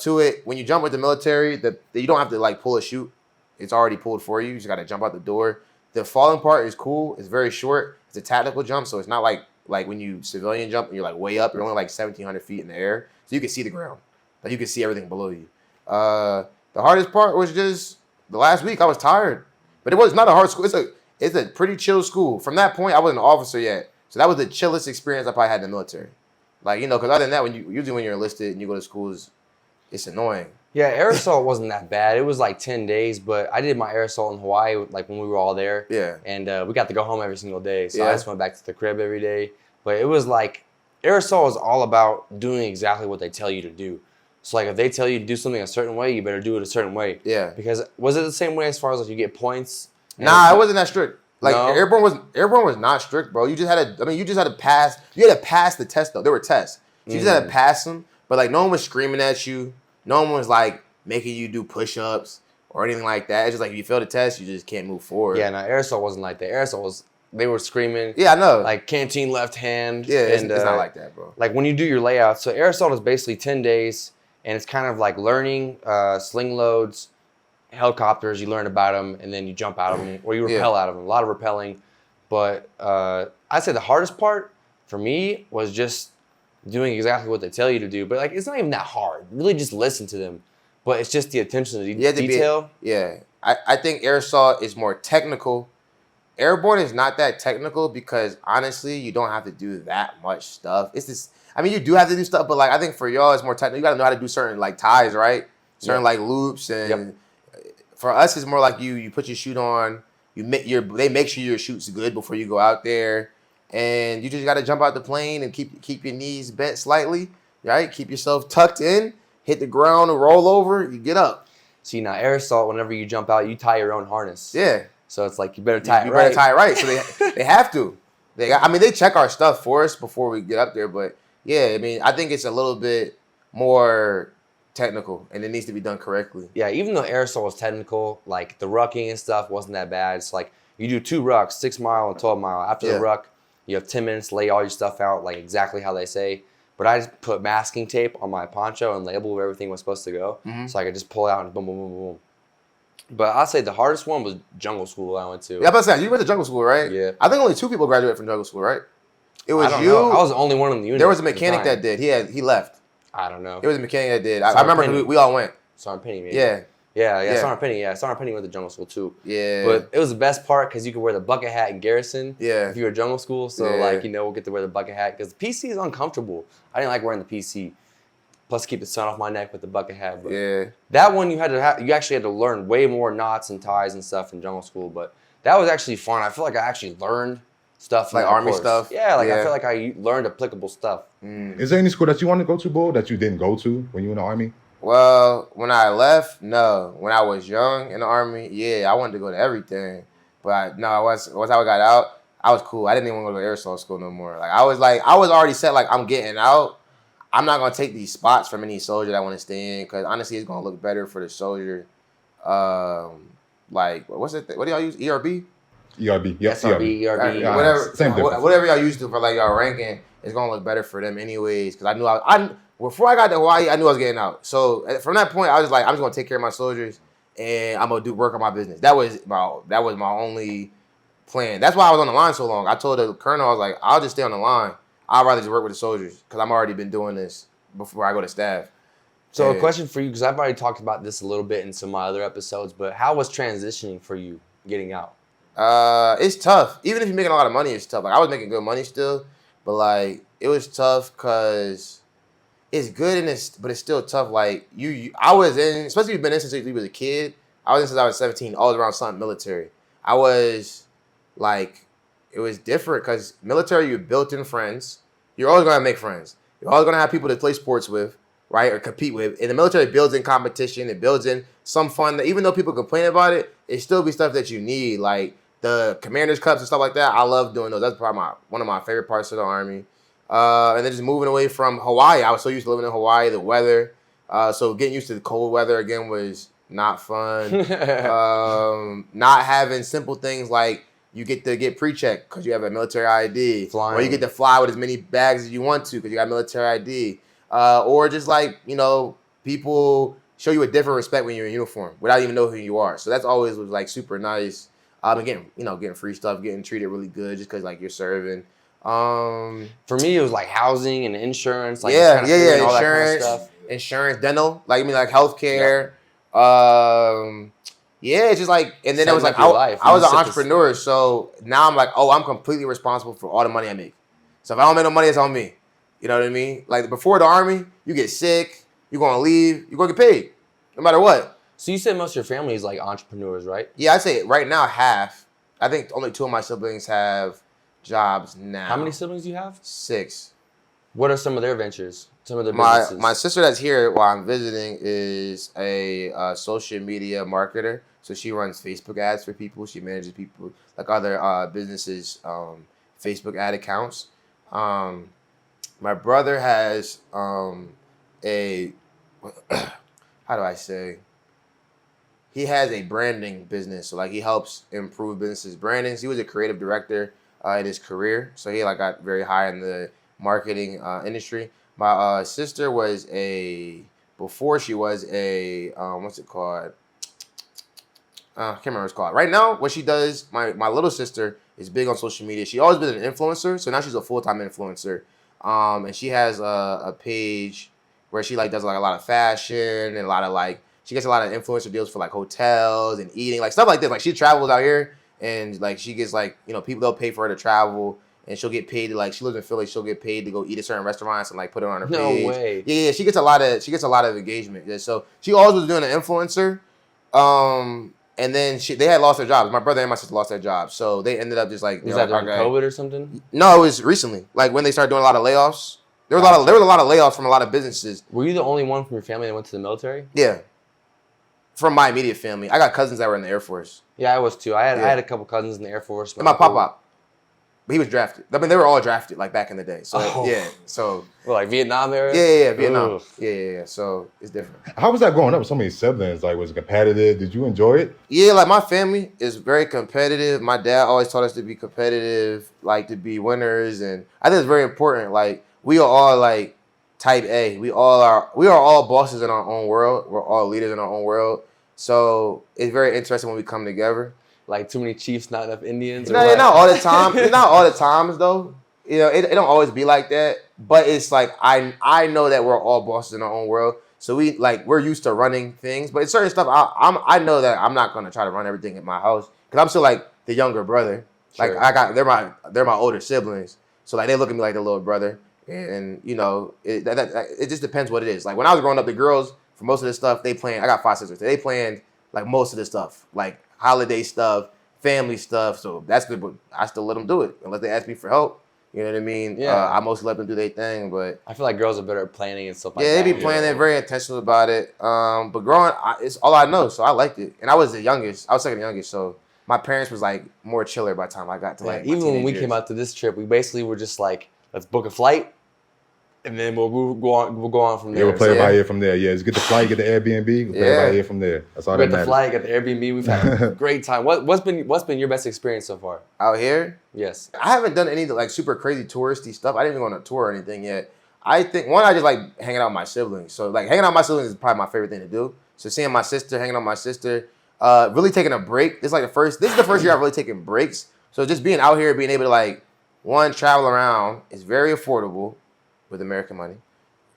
to it. When you jump with the military, you don't have to like pull a chute. It's already pulled for you. You just got to jump out the door. The falling part is cool. It's very short. It's a tactical jump, so it's not like when you civilian jump and you're like way up. You're only like 1,700 feet in the air, so you can see the ground. Like you can see everything below you. The hardest part was just the last week. I was tired, but it was not a hard school. It's a pretty chill school. From that point, I wasn't an officer yet, so that was the chillest experience I probably had in the military. Like because other than that, usually when you're enlisted and you go to schools, it's annoying. Yeah, air assault wasn't that bad. It was like 10 days, but I did my air assault in Hawaii like when we were all there. Yeah. And we got to go home every single day, so I just went back to the crib every day. But it was like air assault is all about doing exactly what they tell you to do. So like if they tell you to do something a certain way, you better do it a certain way. Yeah. Because was it the same way as far as like you get points? Nah, it wasn't that strict. Like No? airborne was not strict, bro. You just had to pass. You had to pass the test though. There were tests. So you just had to pass them. But like no one was screaming at you. No one was like making you do push-ups or anything like that. It's just like if you fail the test, you just can't move forward. Yeah, no, air assault wasn't like that. Air assault was they were screaming. Yeah, I know. Like canteen left hand. Yeah, it's not like that, bro. Like when you do your layout, so air assault is basically 10 days, and it's kind of like learning sling loads, helicopters. You learn about them, and then you jump out of them, or you rappel out of them. A lot of rappelling, but I'd say the hardest part for me was just doing exactly what they tell you to do. But like it's not even that hard. Really, just listen to them. But it's just the attention to detail. I think air assault is more technical. Airborne is not that technical because honestly, you don't have to do that much stuff. It's just, I mean, you do have to do stuff, but like I think for y'all, it's more technical. You got to know how to do certain like ties, right? Certain like loops, and for us, it's more like you put your chute on. They make sure your chute's good before you go out there, and you just got to jump out the plane and keep your knees bent slightly, right? Keep yourself tucked in, hit the ground and roll over. You get up. See now, air assault. Whenever you jump out, you tie your own harness. Yeah. So it's like you better tie it right. You better tie it right. So they have to. They check our stuff for us before we get up there. But yeah, I mean, I think it's a little bit more technical and it needs to be done correctly. Yeah, even though air assault was technical, like the rucking and stuff wasn't that bad. It's like you do 2 rucks, 6 mile and 12 mile. After the ruck, you have 10 minutes to lay all your stuff out like exactly how they say. But I just put masking tape on my poncho and label where everything was supposed to go, so I could just pull it out and boom, boom, boom, boom. But I'd say the hardest one was jungle school I went to. Yeah, but you went to jungle school, right? Yeah. I think only 2 people graduated from jungle school, right? It was I you. know. I was the only one in the unit. There was a mechanic that did. He left. I don't know. There was a mechanic that did. I remember we all went. Sergeant Penny, maybe. Yeah. Sergeant Penny. Yeah, Sergeant Penny went to jungle school too. Yeah. But it was the best part because you could wear the bucket hat in garrison. Yeah. If you were jungle school, so we'll get to wear the bucket hat because the PC is uncomfortable. I didn't like wearing the PC. Plus, keep the sun off my neck with the bucket hat. But that one you actually had to learn way more knots and ties and stuff in jungle school. But that was actually fun. I feel like I actually learned stuff like army stuff. Yeah, I feel like I learned applicable stuff. Is there any school that you want to go to, Bull, that you didn't go to when you were in the Army? Well, when I left, no. When I was young in the Army, I wanted to go to everything. But once I got out, I was cool. I didn't even want to go to air assault school no more. I was already set. Like I'm getting out. I'm not gonna take these spots from any soldier that I want to stay in because honestly, it's gonna look better for the soldier like what's it? What do y'all use? ERB? ERB. Yep. SRB, ERB. Whatever. Same difference. Whatever y'all used to for like y'all ranking, it's gonna look better for them anyways. Because I knew before I got to Hawaii, I knew I was getting out. So from that point, I was like, I'm just gonna take care of my soldiers and I'm gonna do work on my business. That was my only plan. That's why I was on the line so long. I told the colonel, I was like, I'll just stay on the line. I'd rather just work with the soldiers because I'm already been doing this before I go to staff. So a question for you, because I've already talked about this a little bit in some of my other episodes, but how was transitioning for you getting out? It's tough. Even if you're making a lot of money, it's tough. Like I was making good money still, but like it was tough because it's good but it's still tough. Like I was in, especially if you've been in since you was a kid. I was in since I was 17, always around something military. I was like, it was different because military, you're built in friends. You're always gonna make friends. You're always gonna have people to play sports with, right, or compete with. And the military builds in competition. It builds in some fun that even though people complain about it, it still be stuff that you need, like the Commanders Cups and stuff like that. I love doing those. That's probably one of my favorite parts of the Army. And then just moving away from Hawaii. I was so used to living in Hawaii, the weather. So getting used to the cold weather again was not fun. Not having simple things like you get to get pre-checked because you have a military ID. Flying. Or you get to fly with as many bags as you want to because you got military ID. Or just like, people show you a different respect when you're in uniform without even knowing who you are. So that's always was like super nice. And getting free stuff, getting treated really good just because like you're serving. For me, it was like housing and insurance. Like All insurance, that kind of stuff. Insurance, dental, like healthcare. It's just like, and then it was like I was an entrepreneur, so now I'm like, I'm completely responsible for all the money I make. So if I don't make no money, it's on me. You know what I mean? Like before the Army, you get sick, you're gonna leave, you're gonna get paid, no matter what. So you said most of your family is like entrepreneurs, right? Yeah, I'd say right now half. I think only 2 of my siblings have jobs now. How many siblings do you have? 6. What are some of their ventures? Some of their businesses? My sister that's here while I'm visiting is a social media marketer. So she runs Facebook ads for people. She manages people like other businesses' Facebook ad accounts. My brother has how do I say? He has a branding business. So like he helps improve businesses' brandings. He was a creative director in his career. So he got very high in the marketing industry. My sister was before she was what's it called? I can't remember what it's called. Right now, what she does, my little sister is big on social media. She always been an influencer, so now she's a full-time influencer. And she has a page where she does a lot of fashion and a lot of she gets a lot of influencer deals for hotels and eating, stuff like this. She travels out here and she gets people, they'll pay for her to travel. And she'll get paid to she lives in Philly. She'll get paid to go eat at certain restaurants and put it on her page. No way. Yeah. She gets a lot of engagement. Yeah, so she always was doing an influencer. And then they had lost their jobs. My brother and my sister lost their jobs, so they ended up just was that during COVID or something? No, it was recently. When they started doing a lot of layoffs. There was a lot of layoffs from a lot of businesses. Were you the only one from your family that went to the military? Yeah. From my immediate family, I got cousins that were in the Air Force. Yeah, I was too. I had a couple cousins in the Air Force. And my pop-up. But he was drafted. I mean, they were all drafted back in the day. So yeah. So Vietnam era? Yeah, Vietnam. Ugh. Yeah. So it's different. How was that growing up with so many siblings? Was it competitive? Did you enjoy it? Yeah, my family is very competitive. My dad always taught us to be competitive, to be winners, and I think it's very important. We are all type A. We are all bosses in our own world. We're all leaders in our own world. So it's very interesting when we come together. Too many chiefs, not enough Indians? No, not all the time. It's not all the times, though. It don't always be like that. But it's I know that we're all bosses in our own world. So we're used to running things. But it's certain stuff, I know that I'm not going to try to run everything at my house. Because I'm still, the younger brother. Sure. They're my older siblings. So, they look at me like their little brother. And, it just depends what it is. When I was growing up, the girls, for most of this stuff, I got 5 sisters. They planned, most of this stuff. Holiday stuff, family stuff. So that's good, but I still let them do it unless they ask me for help. You know what I mean? Yeah. I mostly let them do their thing, but I feel like girls are better at planning and stuff like that. Yeah, they be planning. They're very intentional about it. But growing, it's all I know, so I liked it. And I was the youngest. I was second youngest, so my parents was more chiller by the time I got to even when we came out to this trip, we basically were just let's book a flight. And then we'll go on from there. Yeah, we'll play it by ear from there. Yeah, just get the flight, get the Airbnb, we'll play it by ear from there. That's all that matters. Get the flight, get the Airbnb. We've had a great time. What's been your best experience so far? Out here? Yes. I haven't done any like super crazy touristy stuff. I didn't even go on a tour or anything yet. I think I just like hanging out with my siblings. So like hanging out with my siblings is probably my favorite thing to do. So seeing my sister, hanging out with my sister, really taking a break. This is the first year I've really taken breaks. So just being out here, being able to like, one, travel around is very affordable with American money.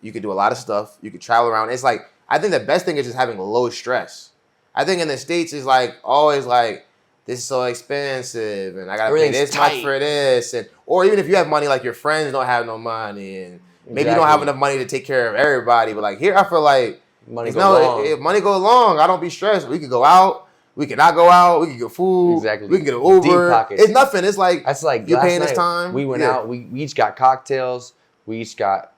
You could do a lot of stuff. You could travel around. It's like, I think the best thing is just having low stress. I think in the States it's like always like, this is so expensive and I gotta pay this much for this. Or even if you have money, like your friends don't have no money and maybe you don't have enough money to take care of everybody. But like here, I feel like money goes long. I don't be stressed. We could go out. We could not go out. We could get food. Exactly. We can get an Uber. Deep pockets. It's nothing. It's like, you're paying this time. We went out. We each got cocktails. We each got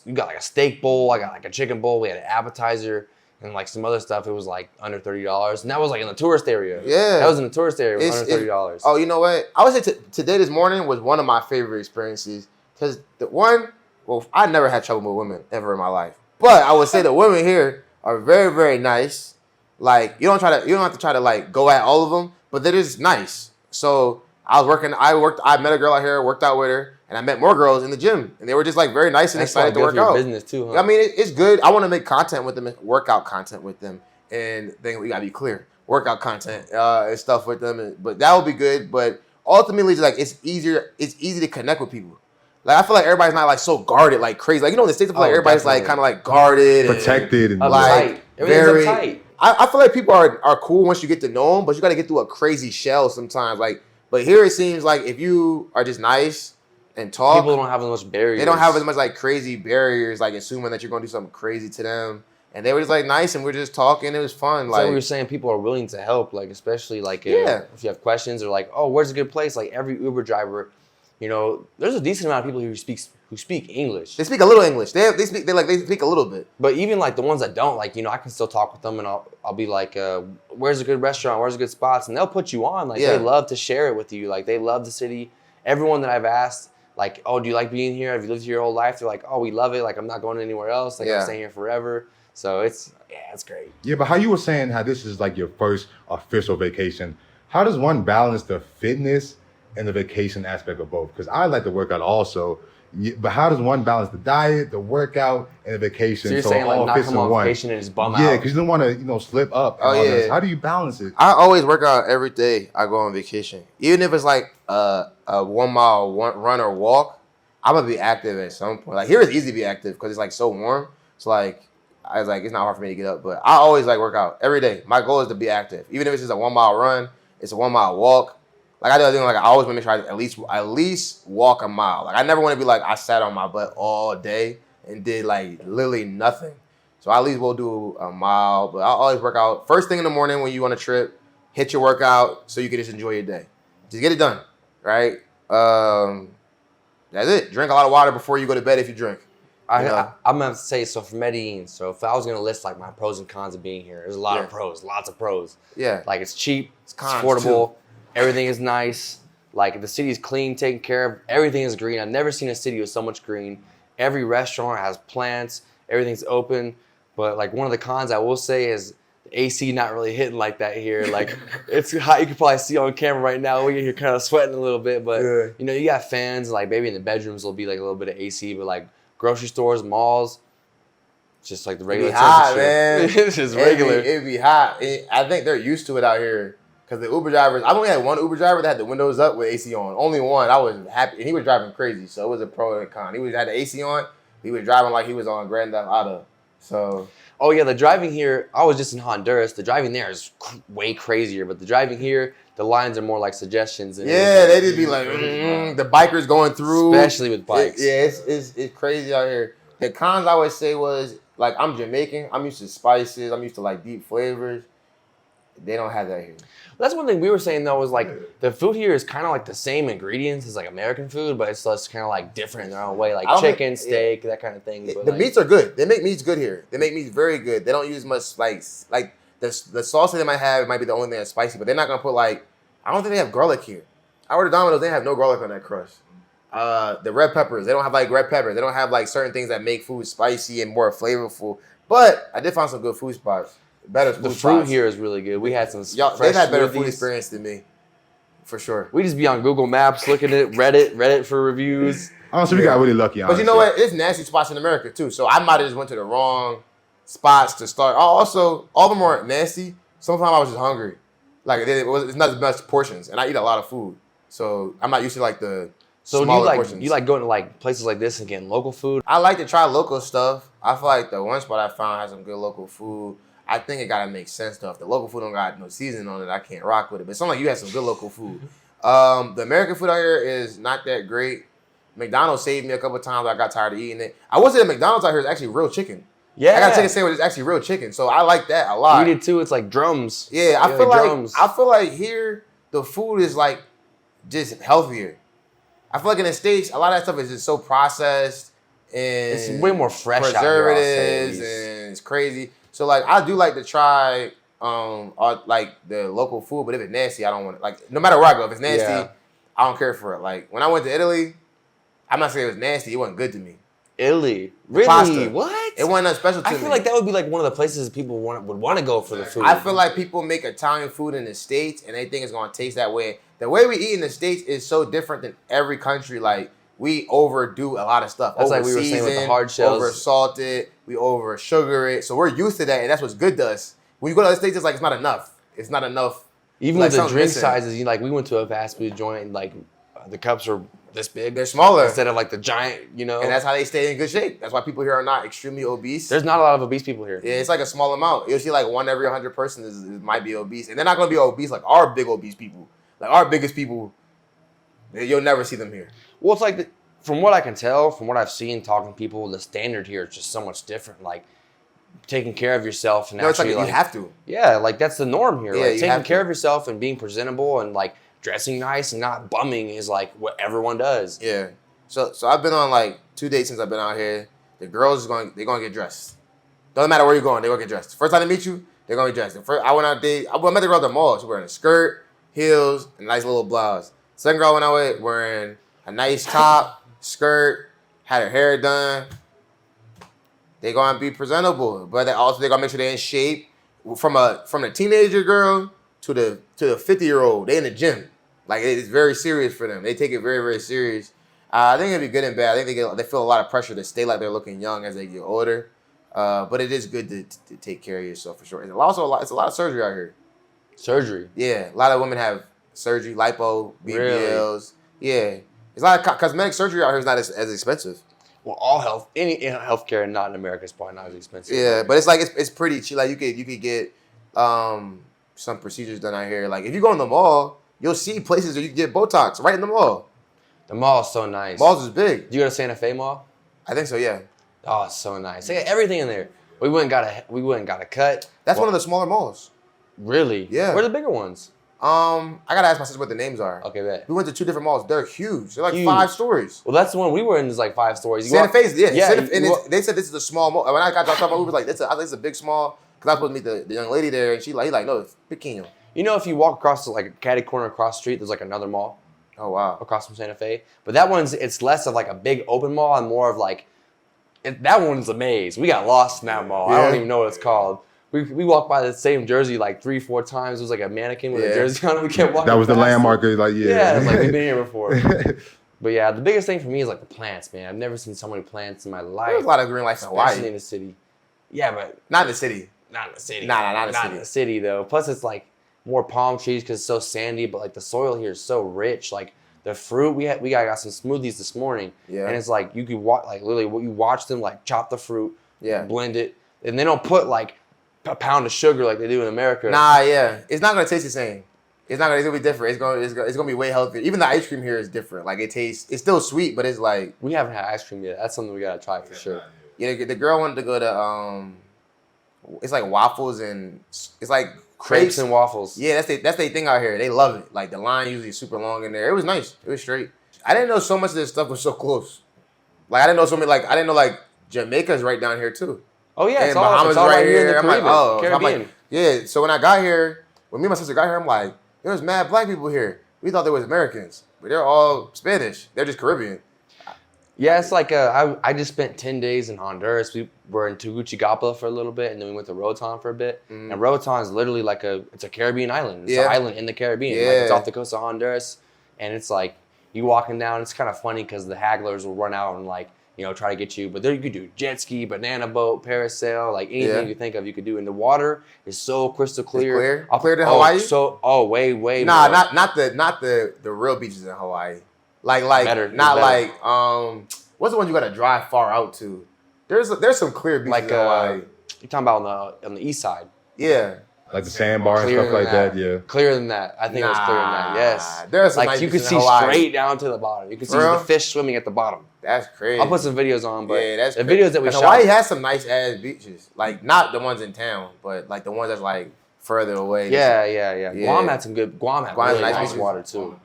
you got like a steak bowl. I got like a chicken bowl. We had an appetizer and like some other stuff. It was like under $30, and that was like in the tourist area. Yeah, that was in the tourist area. It was under $30. Oh, you know what? I would say today, this morning was one of my favorite experiences because I never had trouble with women ever in my life, but I would say the women here are very, very nice. Like you don't have to try to like go at all of them, but they're just nice. So I met a girl out here, worked out with her. And I met more girls in the gym, and they were just like very nice and excited to work out. Business too, huh? I mean, it's good. I want to make content with them, workout content with them, and then we gotta be clear, workout content and stuff with them. But that would be good. But ultimately, it's like it's easy to connect with people. Like I feel like everybody's not like so guarded, like crazy. Like in the States, I feel like everybody's like kind of like guarded, protected, and like very uptight. I feel like people are cool once you get to know them, but you got to get through a crazy shell sometimes. Like, but here it seems like if you are just nice and talk, people don't have as much barriers. They don't have as much like crazy barriers, like assuming that you're gonna do something crazy to them. And they were just like nice, and we were just talking. It was fun. Like we were saying, people are willing to help, like especially like if you have questions or like, oh, where's a good place? Like every Uber driver, you know, there's a decent amount of people who speak English. They speak a little English. They speak a little bit. But even like the ones that don't, like, you know, I can still talk with them, and I'll be like, where's a good restaurant? Where's a good spots? And they'll put you on. Like they love to share it with you. Like they love the city. Everyone that I've asked, like, oh, do you like being here? Have you lived here your whole life? They're like, oh, we love it. Like I'm not going anywhere else. Like I'm staying here forever. So it's great. Yeah, but how you were saying how this is like your first official vacation. How does one balance the fitness and the vacation aspect of both? Because I like to work out also. But how does one balance the diet, the workout, and the vacation? So you're saying like not come on vacation and just bum out? Yeah, because you don't want to, slip up. How do you balance it? I always work out every day I go on vacation. Even if it's like a 1 mile run or walk, I'm going to be active at some point. Like here it's easy to be active because it's like so warm. So like, I was like, it's not hard for me to get up. But I always like work out every day. My goal is to be active. Even if it's just a 1 mile run, it's a 1 mile walk. Like I do, like I always want to make sure I at least walk a mile. Like I never want to be like I sat on my butt all day and did like literally nothing. So I at least will do a mile. But I always work out first thing in the morning when you on a trip. Hit your workout so you can just enjoy your day. Just get it done, right? That's it. Drink a lot of water before you go to bed if you drink. I'm gonna say so for Medellín. So if I was gonna list like my pros and cons of being here, there's a lot of pros, lots of pros. Yeah, like it's cheap, it's affordable. Too. Everything is nice. Like the city is clean, taken care of. Everything is green. I've never seen a city with so much green. Every restaurant has plants. Everything's open. But like one of the cons I will say is the AC not really hitting like that here. Like it's hot. You can probably see on camera right now. We're kind of sweating a little bit. But you know, you got fans. Like maybe in the bedrooms will be like a little bit of AC. But like grocery stores, malls, it's just like the regular temperature. Hot, man. It's just regular. It'd be hot. I think they're used to it out here. Because the Uber drivers, I've only had one Uber driver that had the windows up with AC on. Only one. I was happy. And he was driving crazy, so it was a pro and a con. He had the AC on. He was driving like he was on Grand Theft Auto. So. Oh, yeah, the driving here, I was just in Honduras. The driving there is way crazier. But the driving here, the lines are more like suggestions. And they just be like, the bikers going through. Especially with bikes. It's crazy out here. The cons I would say was, like, I'm Jamaican. I'm used to spices. I'm used to, like, deep flavors. They don't have that here. That's one thing we were saying, though, was like the food here is kind of like the same ingredients as like American food, but it's just kind of like different in their own way, like chicken, steak, that kind of thing. But the meats are good. They make meats good here. They make meats very good. They don't use much like the sauce that they might have might be the only thing that's spicy, but they're not going to put like, I don't think they have garlic here. I ordered Domino's, they have no garlic on that crust. the red peppers. They don't have like red peppers. They don't have like certain things that make food spicy and more flavorful. But I did find some good food spots. Better food The fruit spots. here is really good. We had some Y'all, fresh they've had better food smoothies. experience than me, for sure. We just be on Google Maps looking at Reddit for reviews. Honestly, we got really lucky. Honestly. But you know what? It's nasty spots in America too. So I might have just went to the wrong spots to start. Also, all of them weren't nasty. Sometimes I was just hungry. Like it's not as much portions, and I eat a lot of food, so I'm not used to like the smaller portions. You like going to like places like this and getting local food? I like to try local stuff. I feel like the one spot I found has some good local food. I think it gotta make sense though. If the local food don't got no seasoning on it, I can't rock with it. But it sounds like you had some good local food. The American food out here is not that great. McDonald's saved me a couple times. I got tired of eating it. I will say the McDonald's out here is actually real chicken. Yeah, I gotta take a sandwich. It's actually real chicken, so I like that a lot. We did too. It's like drums. Yeah, I drums. feel like here the food is like just healthier. I feel like in the States, a lot of that stuff is just so processed and It's way more fresh out here, preservatives, and it's crazy. So like I do like to try like the local food, but if it's nasty, I don't want it. Like no matter where I go, if it's nasty, Yeah. I don't care for it. Like when I went to Italy, I'm not saying it was nasty, it wasn't good to me. Italy, really? Pasta. What? It wasn't that special to me. I feel like that would be like one of the places people would want to go for the food. I feel like people make Italian food in the States and they think it's gonna taste that way. The way we eat in the States is so different than every country. Like we overdo a lot of stuff. That's like we were saying with the hard shells. Over salted, we over sugar it. So we're used to that, and that's what's good to us. When you go to other states, it's like it's not enough. It's not enough. Even like with the something drink missing. sizes, we went to a fast food joint, and like the cups are this big. They're smaller instead of like the giant, and that's how they stay in good shape. That's why people here are not extremely obese. There's not a lot of obese people here. Yeah, it's like a small amount. You'll see like 1 every 100 persons might be obese, and they're not gonna be obese like our big obese people. Like our biggest people, you'll never see them here. Well, it's like from what I can tell, from what I've seen, talking to people, the standard here is just so much different. Like taking care of yourself and No, it's actually like you have to. Yeah, like that's the norm here. Yeah, Like you taking have care to. of yourself and being presentable and like dressing nice and not bumming is like what everyone does. Yeah. So I've been on like 2 dates since I've been out here. The girls they're gonna get dressed. Doesn't matter where you're going, they're gonna get dressed. First time they meet you, they're gonna get dressed. I went out there, I met the girl at the mall. She wearing a skirt, heels, and a nice little blouse. Second girl I went out with wearing a nice top, skirt, had her hair done. They're gonna be presentable, but they're gonna make sure they're in shape. From the teenager girl to the 50-year-old, they in the gym. Like it's very serious for them. They take it very, very serious. I think it'd be good and bad. I think they feel a lot of pressure to stay like they're looking young as they get older. But it is good to take care of yourself for sure. And also it's a lot of surgery out here. Surgery. Yeah, a lot of women have surgery, lipo, BBLs. Really? Yeah, it's a lot of cosmetic surgery out here is not as expensive. Well, all any healthcare not in America is probably not as expensive. Yeah, but it's like it's pretty cheap. Like you could get some procedures done out here. Like if you go in the mall, you'll see places where you can get Botox right in the mall. The mall is so nice. Malls is big. Did you go to Santa Fe Mall? I think so. Yeah. Oh, it's so nice. They got everything in there. We went and got a cut. That's one of the smaller malls. Really? Yeah. Where are the bigger ones? I gotta ask my sister what the names are. Okay, bet. We went to 2 different malls. They're huge. They're like Huge. 5 stories. Well, that's the one we were in. Is like 5 stories. Santa Fe's, yeah. Yeah. They said this is a small mall. When I got talking about, we was like, I think it's a big small. Because I was supposed to meet the young lady there, and he like, no, it's pequeño. You know, if you walk across like a catty corner across the street, there's like another mall Oh wow. across from Santa Fe. But that it's less of like a big open mall and more of like that one's a maze. We got lost in that mall. I don't even know what it's called. We walked by the same jersey like 3-4 times. It was like a mannequin with a jersey on it. We kept walking. That was the past landmark. it. Like Yeah, it's like we've been here before. But yeah, the biggest thing for me is like the plants, man. I've never seen so many plants in my life. There's a lot of green lights in especially Hawaii. in the city. Yeah, but Not in the city. not in the city. Not in the city though. Plus, it's like more palm trees because it's so sandy. But like the soil here is so rich. Like the fruit, we got some smoothies this morning. Yeah. And it's like you could watch literally you watch them like chop the fruit, Yeah. blend it, and they don't put like a pound of sugar like they do in America. Nah, yeah. It's not gonna taste the same. It's gonna be different. It's gonna be way healthier. Even the ice cream here is different. Like it's still sweet, but it's like We haven't had ice cream yet. That's something we gotta try for sure. yeah. The girl wanted to go to it's like waffles and it's like Crepes and waffles. Yeah, that's their thing out here. They love it. Like the line usually is super long in there. It was nice. It was straight. I didn't know so much of this stuff was so close. Like I didn't know so many. Like I didn't know like Jamaica's right down here too. Oh yeah, And it's all Bahamas right here in the I'm like, Caribbean. oh, so I'm Caribbean. like, yeah. So when I got here, when me and my sister got here, I'm like, there's mad black people here. we thought they was Americans, but they're all Spanish. They're just Caribbean. Yeah, it's like I just spent 10 days in Honduras. We were in Tegucigalpa for a little bit, and then we went to Roatan for a bit. And Roatan is literally like it's a Caribbean island. It's an island in the Caribbean. Yeah. Like, it's off the coast of Honduras, and it's like you walking down. It's kind of funny because the hagglers will run out and like try to get you. But there you could do jet ski, banana boat, parasail, like anything you think of, you could do. And the water is so crystal clear. Clear to Hawaii. Way more. Not the real beaches in Hawaii. Like better, not better. Like what's the one you gotta drive far out to? There's some clear beaches in Hawaii. You're talking about on the east side. Yeah. Like the sandbar and stuff like that. Yeah. Clearer than that. I think it was clearer than that. Yes. There's some like nice you could beaches see in Hawaii. straight down to the bottom. You could see the fish swimming at the bottom. That's crazy. I'll put some videos on, but that's the crazy. videos that we shot. Hawaii has some nice ass beaches. Like not the ones in town, but like the ones that's like further away. Yeah. Guam had some good. Guam had really nice water too.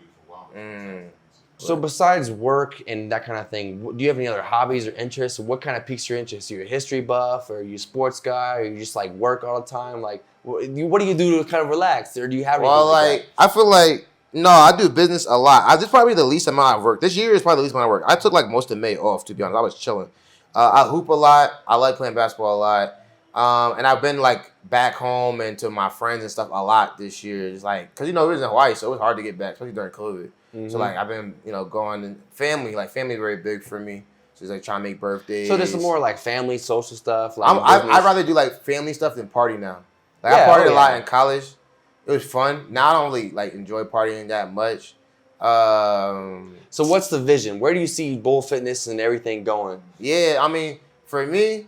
So besides work and that kind of thing, do you have any other hobbies or interests? What kind of piques your interest? Are you a history buff, or are you a sports guy, or you just like work all the time? Like, what do you do to kind of relax, or do you have anything like that? I feel like no, I do business a lot. This is probably the least amount of work. This year is probably the least amount of work. I took like most of May off, to be honest. I was chilling. I hoop a lot. I like playing basketball a lot. And I've been like back home and to my friends and stuff a lot this year. It's like, cause we was in Hawaii, so it was hard to get back, especially during COVID. So like I've been, going and family is very big for me. So it's like trying to make birthdays. So there's some more like family, social stuff. Like I'd rather do like family stuff than party now. Like I partied a lot in college. It was fun. Now I don't really like enjoy partying that much. So what's the vision? Where do you see Bull Fitness and everything going? Yeah, I mean, for me,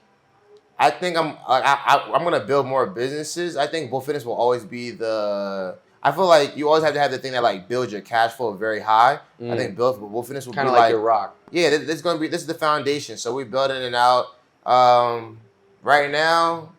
I think I'm gonna build more businesses. I think Bull Fitness will always be I feel like you always have to have the thing that like builds your cash flow very high. I think Bull Fitness will kind be of like your rock. Yeah, this is the foundation. So we're building it out. Right now,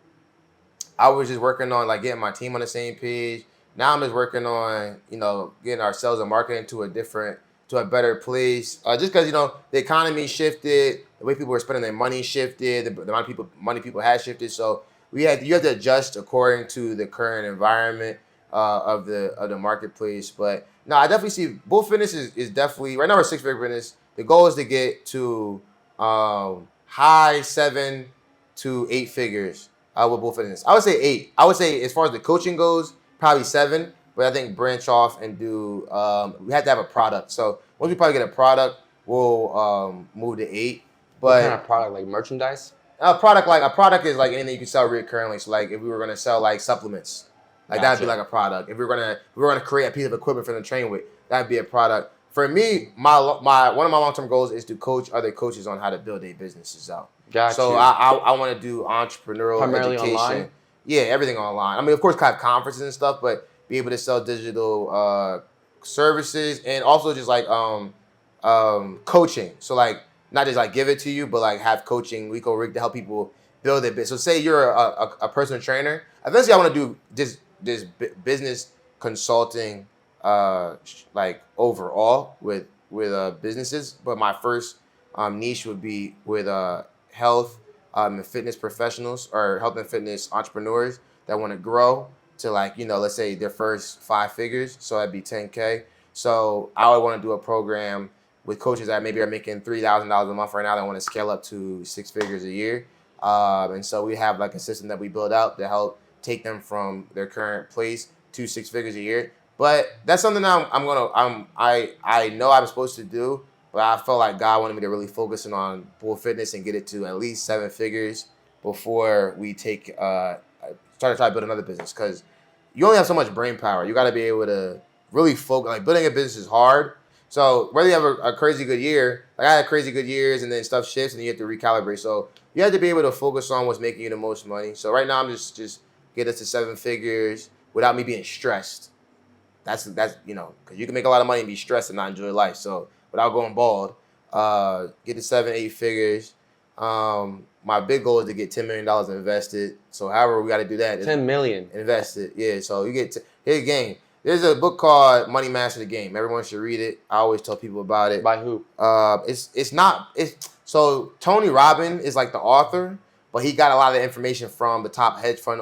I was just working on like getting my team on the same page. Now I'm just working on getting our sales and marketing to a better place. Just because the economy shifted, the way people were spending their money shifted, the amount of money people had shifted. So you have to adjust according to the current environment of the marketplace. But no, I definitely see Bull Fitness is definitely right now we're 6-figure business. The goal is to get to high 7 to 8 figures with Bull Fitness. I would say 8. I would say as far as the coaching goes, probably 7. But I think branch off and do. We have to have a product. So once we probably get a product, we'll move to 8. But what kind of product, like merchandise? A product is like anything you can sell recurrently. So like if we were gonna sell like supplements, like that'd be like a product. If we were gonna create a piece of equipment for them to train with, that'd be a product. For me, one of my long-term goals is to coach other coaches on how to build their businesses out. So I want to do entrepreneurial primarily education. Online? Yeah, everything online. I mean, of course, have conferences and stuff, but be able to sell digital services and also just like coaching. So like not just like give it to you, but like have coaching week over week to help people build their business. So say you're a personal trainer. Eventually, I want to do this business consulting like overall with businesses. But my first niche would be with health and fitness professionals or health and fitness entrepreneurs that want to grow to like, let's say their first 5 figures. So that'd be 10K. So I would want to do a program with coaches that maybe are making $3,000 a month right now that want to scale up to 6 figures a year. And so we have like a system that we build out to help take them from their current place to 6 figures a year. But that's something that I know I'm supposed to do, but I felt like God wanted me to really focus on Bull Fitness and get it to at least 7 figures before we start to try to build another business. Because you only have so much brain power. You got to be able to really focus. Like building a business is hard. So whether you have a crazy good year, like I had crazy good years and then stuff shifts and you have to recalibrate. So you have to be able to focus on what's making you the most money. So right now I'm just get us to 7 figures without me being stressed. That's because you can make a lot of money and be stressed and not enjoy life. So without going bald, get to 7, 8 figures. My big goal is to get $10 million invested. So however we got to do that. $10 million invested. Yeah. So you get here's the game. There's a book called Money Master the Game. Everyone should read it. I always tell people about it. By who? So Tony Robbins is like the author, but he got a lot of the information from the top hedge fund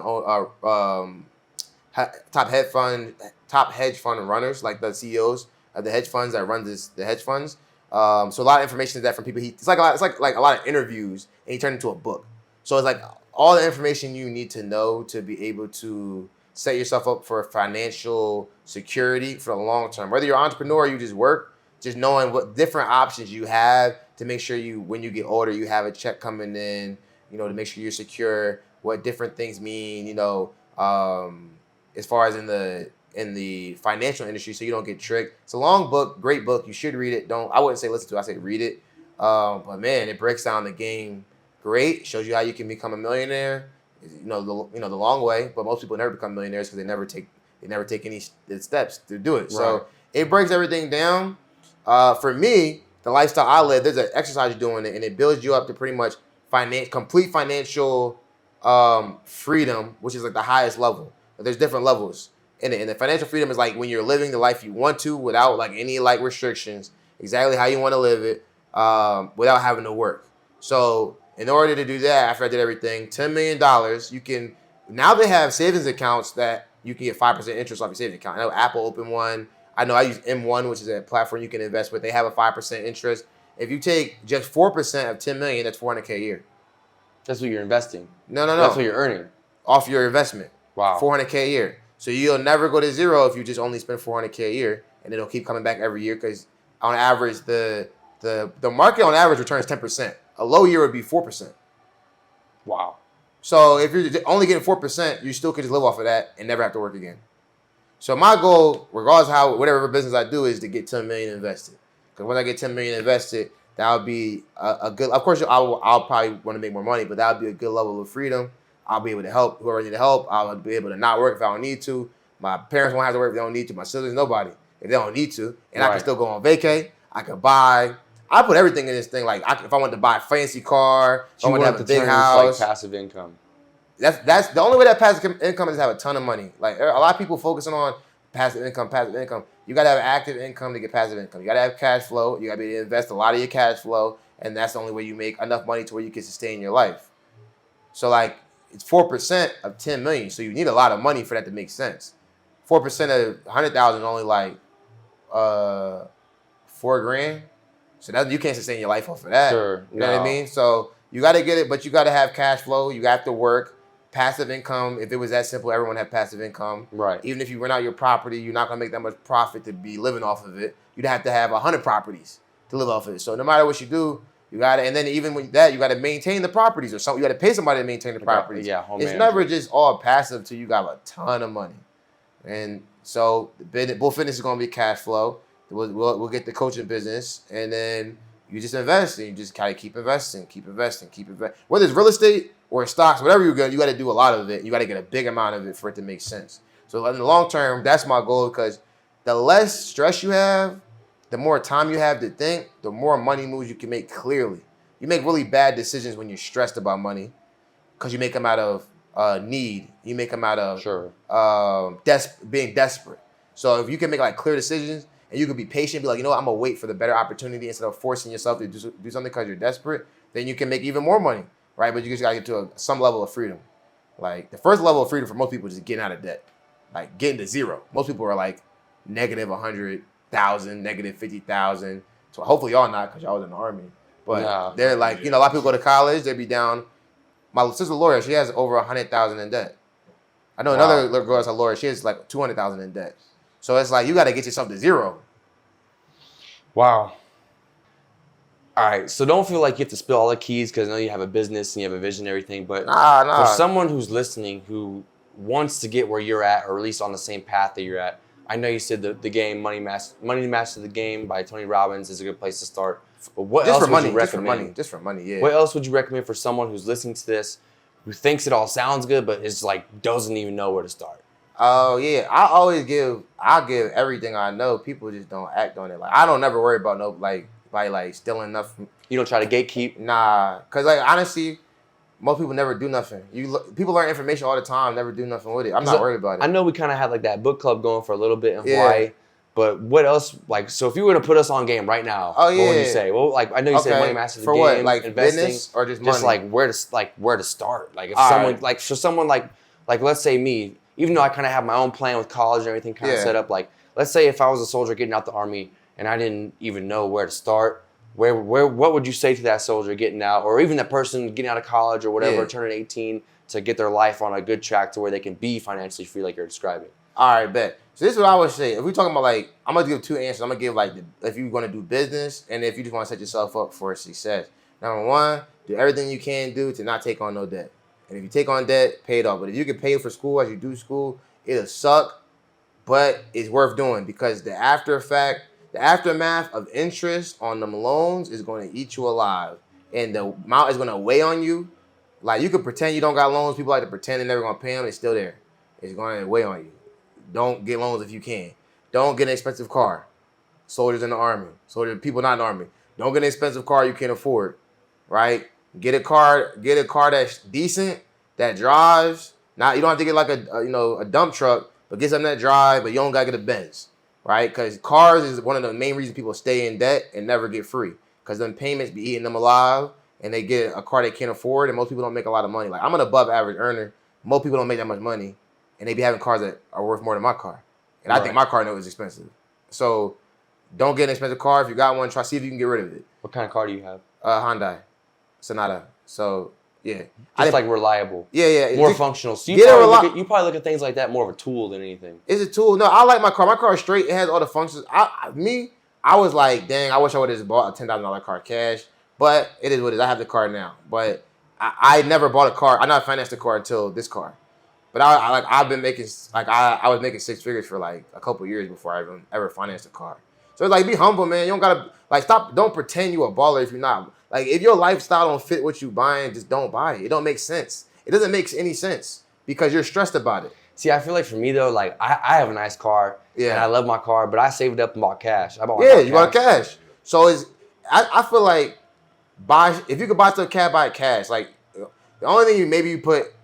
top hedge fund runners, like the CEOs of the hedge funds that run the hedge funds. So a lot of information is that from people. It's like a lot of interviews, and he turned into a book. So it's like all the information you need to know to be able to set yourself up for financial security for the long term. Whether you're an entrepreneur or you just work, just knowing what different options you have to make sure when you get older, you have a check coming in, to make sure you're secure, what different things mean, as far as in the financial industry, so you don't get tricked. It's a long book, great book. You should read it. I wouldn't say listen to it, I say read it. But man, it breaks down the game great. Shows you how you can become a millionaire. The long way. But most people never become millionaires because they never take any steps to do it. Right. So it breaks everything down. For me, the lifestyle I live, there's an exercise you're doing it, and it builds you up to pretty much complete financial freedom, which is like the highest level. But there's different levels in it. And the financial freedom is like when you're living the life you want to without like any like restrictions, exactly how you want to live it, without having to work. So in order to do that, after I did everything, $10 million, now they have savings accounts that you can get 5% interest off your savings account. I know Apple opened one. I know I use M1, which is a platform you can invest with. They have a 5% interest. If you take just 4% of $10 million, that's $400K a year. That's what you're investing. No. That's what you're earning. Off your investment. Wow. $400K a year. So you'll never go to zero if you just only spend $400K a year, and it'll keep coming back every year because on average, the market on average returns 10%. A low year would be 4%. Wow. So if you're only getting 4%, you still could just live off of that and never have to work again. So my goal, regardless of whatever business I do, is to get $10 million invested. Because when I get $10 million invested, that would be a good. Of course, I'll probably want to make more money, but that would be a good level of freedom. I'll be able to help whoever I need to help. I'll be able to not work if I don't need to. My parents won't have to work if they don't need to. My siblings, nobody, if they don't need to. And right. I can still go on vacay. I can buy. I put everything in this thing. Like if I want to buy a fancy car, if I want to have a big house, like passive income. That's the only way that passive income is to have a ton of money. Like a lot of people focusing on passive income. You gotta have active income to get passive income. You gotta have cash flow. You gotta be able to invest a lot of your cash flow, and that's the only way you make enough money to where you can sustain your life. So like it's 4% of 10 million. So you need a lot of money for that to make sense. 4% of 100,000 is only like $4,000. So that you can't sustain your life off of that. Sure. You know what I mean? So you got to get it, but you got to have cash flow. You have to work. Passive income, if it was that simple, everyone had passive income. Right. Even if you rent out your property, you're not going to make that much profit to be living off of it. You'd have to have 100 properties to live off of it. So no matter what you do, you got to, and then even with that, you got to maintain the properties or something. You got to pay somebody to maintain the properties. Yeah, home It's manager. never just all passive till you got a ton of money. And so Bull Fitness is going to be cash flow. We'll get the coaching business, and then you just invest, and you just kind of keep investing. Whether it's real estate or stocks, whatever you got to do a lot of it. You got to get a big amount of it for it to make sense. So in the long term, that's my goal, because the less stress you have, the more time you have to think, the more money moves you can make clearly. You make really bad decisions when you're stressed about money, because you make them out of need. You make them out of being desperate. So if you can make like clear decisions, and you can be patient, be like, I'm going to wait for the better opportunity instead of forcing yourself to do something because you're desperate, then you can make even more money, right? But you just got to get to some level of freedom. Like, the first level of freedom for most people is just getting out of debt, like getting to zero. Most people are like negative 100,000, negative 50,000. So hopefully y'all not, because y'all was in the Army. But they're like, a lot of people go to college, they be down. My sister's a lawyer. She has over 100,000 in debt. I know another little girl that's a lawyer. She has like 200,000 in debt. So it's like you got to get yourself to zero. Wow. All right. So don't feel like you have to spill all the keys, because I know you have a business and you have a vision and everything. But for someone who's listening who wants to get where you're at, or at least on the same path that you're at, I know you said the game Money Master the Game by Tony Robbins is a good place to start. But what else would you recommend? Just for money, yeah. What else would you recommend for someone who's listening to this, who thinks it all sounds good, but is like doesn't even know where to start? Oh yeah, I give everything I know. People just don't act on it. Like I don't never worry about by stealing nothing. You don't try to gatekeep? Nah, cause like honestly, most people never do nothing. People learn information all the time, never do nothing with it. I'm not worried about it. I know we kind of had like that book club going for a little bit in Hawaii, but what else? Like, so if you were to put us on game right now, what would you say? Well, like I know you said Money Master the for Game, what? Like investing, business or just money? Just like where to start. Like if someone like let's say me. even though I kind of have my own plan with college and everything kind of set up, like, let's say if I was a soldier getting out the Army and I didn't even know where to start, what would you say to that soldier getting out, or even that person getting out of college or whatever, turning 18 to get their life on a good track to where they can be financially free like you're describing? All right, bet. So this is what I would say. If we're talking about, like, I'm going to give 2 answers. I'm going to give, like, if you're going to do business and if you just want to set yourself up for success. Number one, do everything you can do to not take on no debt. And if you take on debt, pay it off. But if you get paid for school as you do school, it'll suck, but it's worth doing because the aftermath of interest on them loans is going to eat you alive. And the amount is going to weigh on you. Like, you could pretend you don't got loans. People like to pretend they're never going to pay them. It's still there. It's going to weigh on you. Don't get loans if you can. Don't get an expensive car. Soldiers in the Army. Soldiers, people not in the Army. Don't get an expensive car you can't afford, right? Get a car that's decent, that drives. Not, you don't have to get like a dump truck, but get something that drives, but you don't got to get a Benz, right? Because cars is one of the main reasons people stay in debt and never get free. Because them payments be eating them alive, and they get a car they can't afford, and most people don't make a lot of money. Like, I'm an above average earner. Most people don't make that much money. And they be having cars that are worth more than my car. And I think my car note is expensive. So don't get an expensive car. If you got one, see if you can get rid of it. What kind of car do you have? Hyundai Sonata. So, yeah. Just like reliable. Yeah. More functional. So you probably look at things like that more of a tool than anything. It's a tool. No, I like my car. My car is straight. It has all the functions. I was like, dang, I wish I would have just bought a $10,000 car cash. But it is what it is. I have the car now. But I never bought a car. I not financed a car until this car. But I was making 6 figures for like a couple years before I even ever financed a car. So it's like, be humble, man. You don't gotta don't pretend you a baller if you're not. Like, if your lifestyle don't fit what you buying, just don't buy it. It don't make sense. It doesn't make any sense because you're stressed about it. See, I feel like for me though, like I have a nice car and I love my car, but I saved up and bought cash. I bought my car you bought cash. So I feel like if you could buy stuff cash, buy it cash. Like, the only thing you put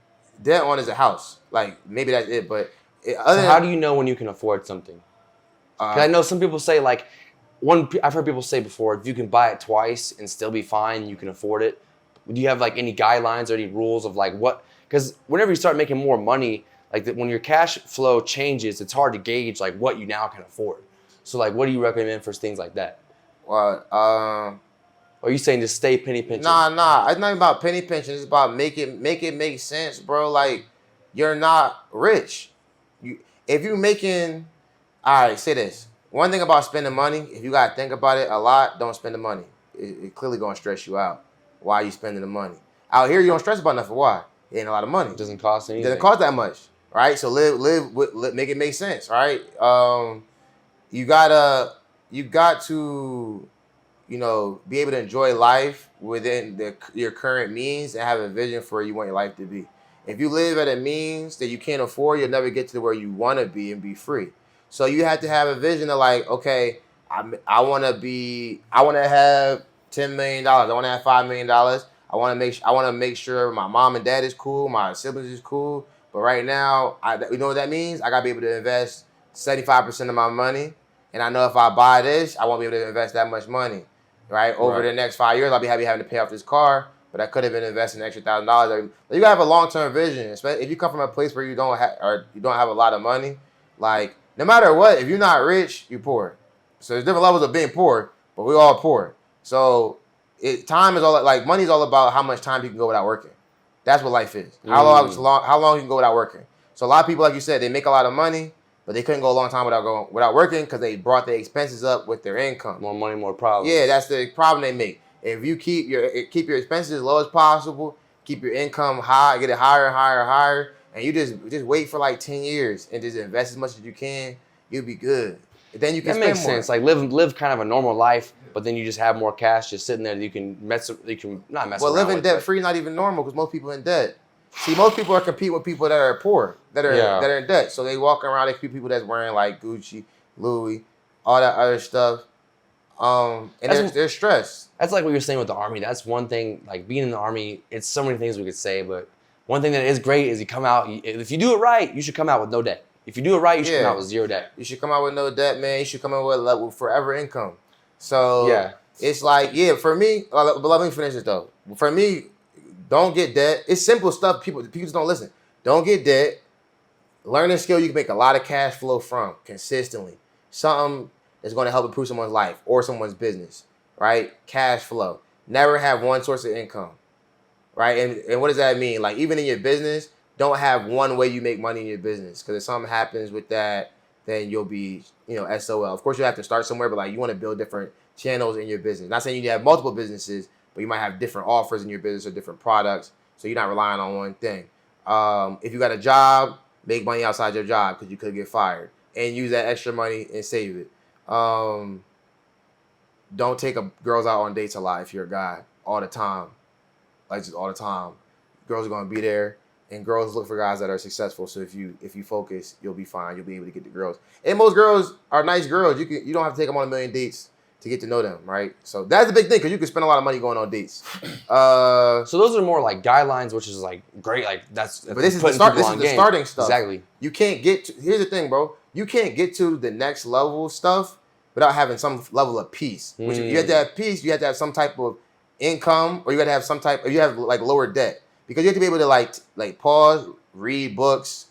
debt on is a house. Like, maybe that's it, but how do you know when you can afford something? Because I know some people say, like, I've heard people say before, if you can buy it twice and still be fine, you can afford it. Do you have like any guidelines or any rules of like what? Because whenever you start making more money, like when your cash flow changes, it's hard to gauge like what you now can afford. So like, what do you recommend for things like that? Well, Or are you saying just stay penny pinching? Nah. It's not about penny pinching. It's about make it make sense, bro. Like, you're not rich. If you're making, all right, say this. One thing about spending money, if you gotta think about it a lot, don't spend the money. It clearly gonna stress you out. Why are you spending the money? Out here, you don't stress about nothing. Why? It ain't a lot of money. It doesn't cost anything. It doesn't cost that much, right? So make it make sense, right? You got to, be able to enjoy life within your current means and have a vision for where you want your life to be. If you live at a means that you can't afford, you'll never get to where you want to be and be free. So you have to have a vision of like, okay, I want to have $10 million. I want to have $5 million. I want to make sure my mom and dad is cool, my siblings is cool. But right now, you know what that means? I got to be able to invest 75% of my money. And I know if I buy this, I won't be able to invest that much money, right? Over the next 5 years, I'll be having to pay off this car. But I could have been investing an extra $1,000. You gotta have a long-term vision. Especially if you come from a place where you don't have a lot of money, like, no matter what, if you're not rich, you're poor. So there's different levels of being poor, but we're all poor. So time is all, like, money is all about how much time you can go without working. That's what life is. How long you can go without working. So a lot of people, like you said, they make a lot of money, but they couldn't go a long time without working because they brought their expenses up with their income. More money, more problems. Yeah, that's the problem they make. If you keep your expenses as low as possible, keep your income high, get it higher and higher and higher, and you just wait for like 10 years and just invest as much as you can, you'll be good. Then you can spend more. That makes sense. Like live kind of a normal life, but then you just have more cash just sitting there that you can not mess around with. Well, living debt free not even normal because most people in debt. See, most people are competing with people that are poor, that are in debt. So they walk around, they see people that's wearing like Gucci, Louis, all that other stuff. And they're stressed. That's like what you're saying with the Army. That's one thing, like being in the Army, it's so many things we could say, but one thing that is great is you come out, if you do it right, you should come out with no debt. If you do it right, you should come out with zero debt. You should come out with no debt, man. You should come out with forever income. So it's like, for me, but let me finish this though. For me, don't get debt. It's simple stuff. People just don't listen. Don't get debt. Learn a skill you can make a lot of cash flow from consistently. Something that's going to help improve someone's life or someone's business, right? Cash flow. Never have one source of income, right? And what does that mean? Like, even in your business, don't have one way you make money in your business, because if something happens with that, then you'll be, SOL. Of course, you have to start somewhere, but like, you want to build different channels in your business. Not saying you need to have multiple businesses, but you might have different offers in your business or different products, so you're not relying on one thing. If you got a job, make money outside your job, because you could get fired, and use that extra money and save it. Don't take girls out on dates a lot if you're a guy all the time, like just all the time. Girls are gonna be there, and girls look for guys that are successful. So if you focus, you'll be fine. You'll be able to get the girls. And most girls are nice girls. You don't have to take them on a million dates to get to know them, right? So that's the big thing, because you can spend a lot of money going on dates. So those are more like guidelines, which is like great. Like but this is the starting stuff. Exactly. You can't get to, here's the thing, bro. You can't get to the next level stuff without having some level of peace. Which you have to have peace. You have to have some type of income, or you got to have some type, or you have like lower debt, because you have to be able to like pause, read books.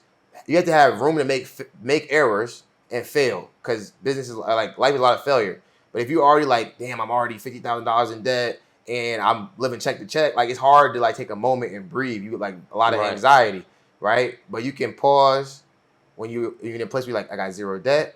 You have to have room to make errors and fail, because business is like, life is a lot of failure. But if you already like, damn, I'm already $50,000 in debt and I'm living check to check, like, it's hard to like take a moment and breathe. You get like a lot of anxiety, right? But you can pause when you're in a place where you're like, I got zero debt,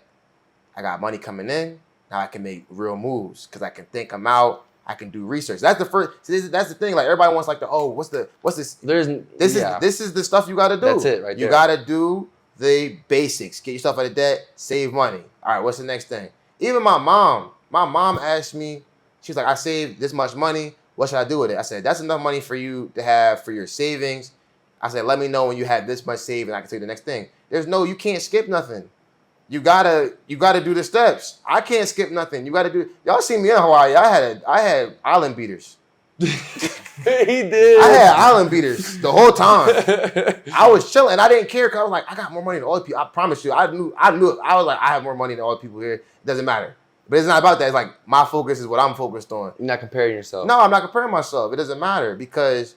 I got money coming in, now I can make real moves, because I can think them out, I can do research. That's the first. That's the thing. Like, everybody wants like what's this? This is the stuff you got to do. That's it, right there. You got to do the basics. Get yourself out of debt. Save money. All right. What's the next thing? Even my mom asked me. She's like, I saved this much money. What should I do with it? I said, that's enough money for you to have for your savings. I said, let me know when you have this much saved, and I can take the next thing. You can't skip nothing. You gotta do the steps. I can't skip nothing. You gotta do. Y'all see me in Hawaii. I had island beaters. He did. I had island beaters the whole time. I was chilling. I didn't care, because I was like, I got more money than all the people. I promise you. I knew. I was like, I have more money than all the people here. It doesn't matter. But it's not about that. It's like, my focus is what I'm focused on. You're not comparing yourself. No, I'm not comparing myself. It doesn't matter, because,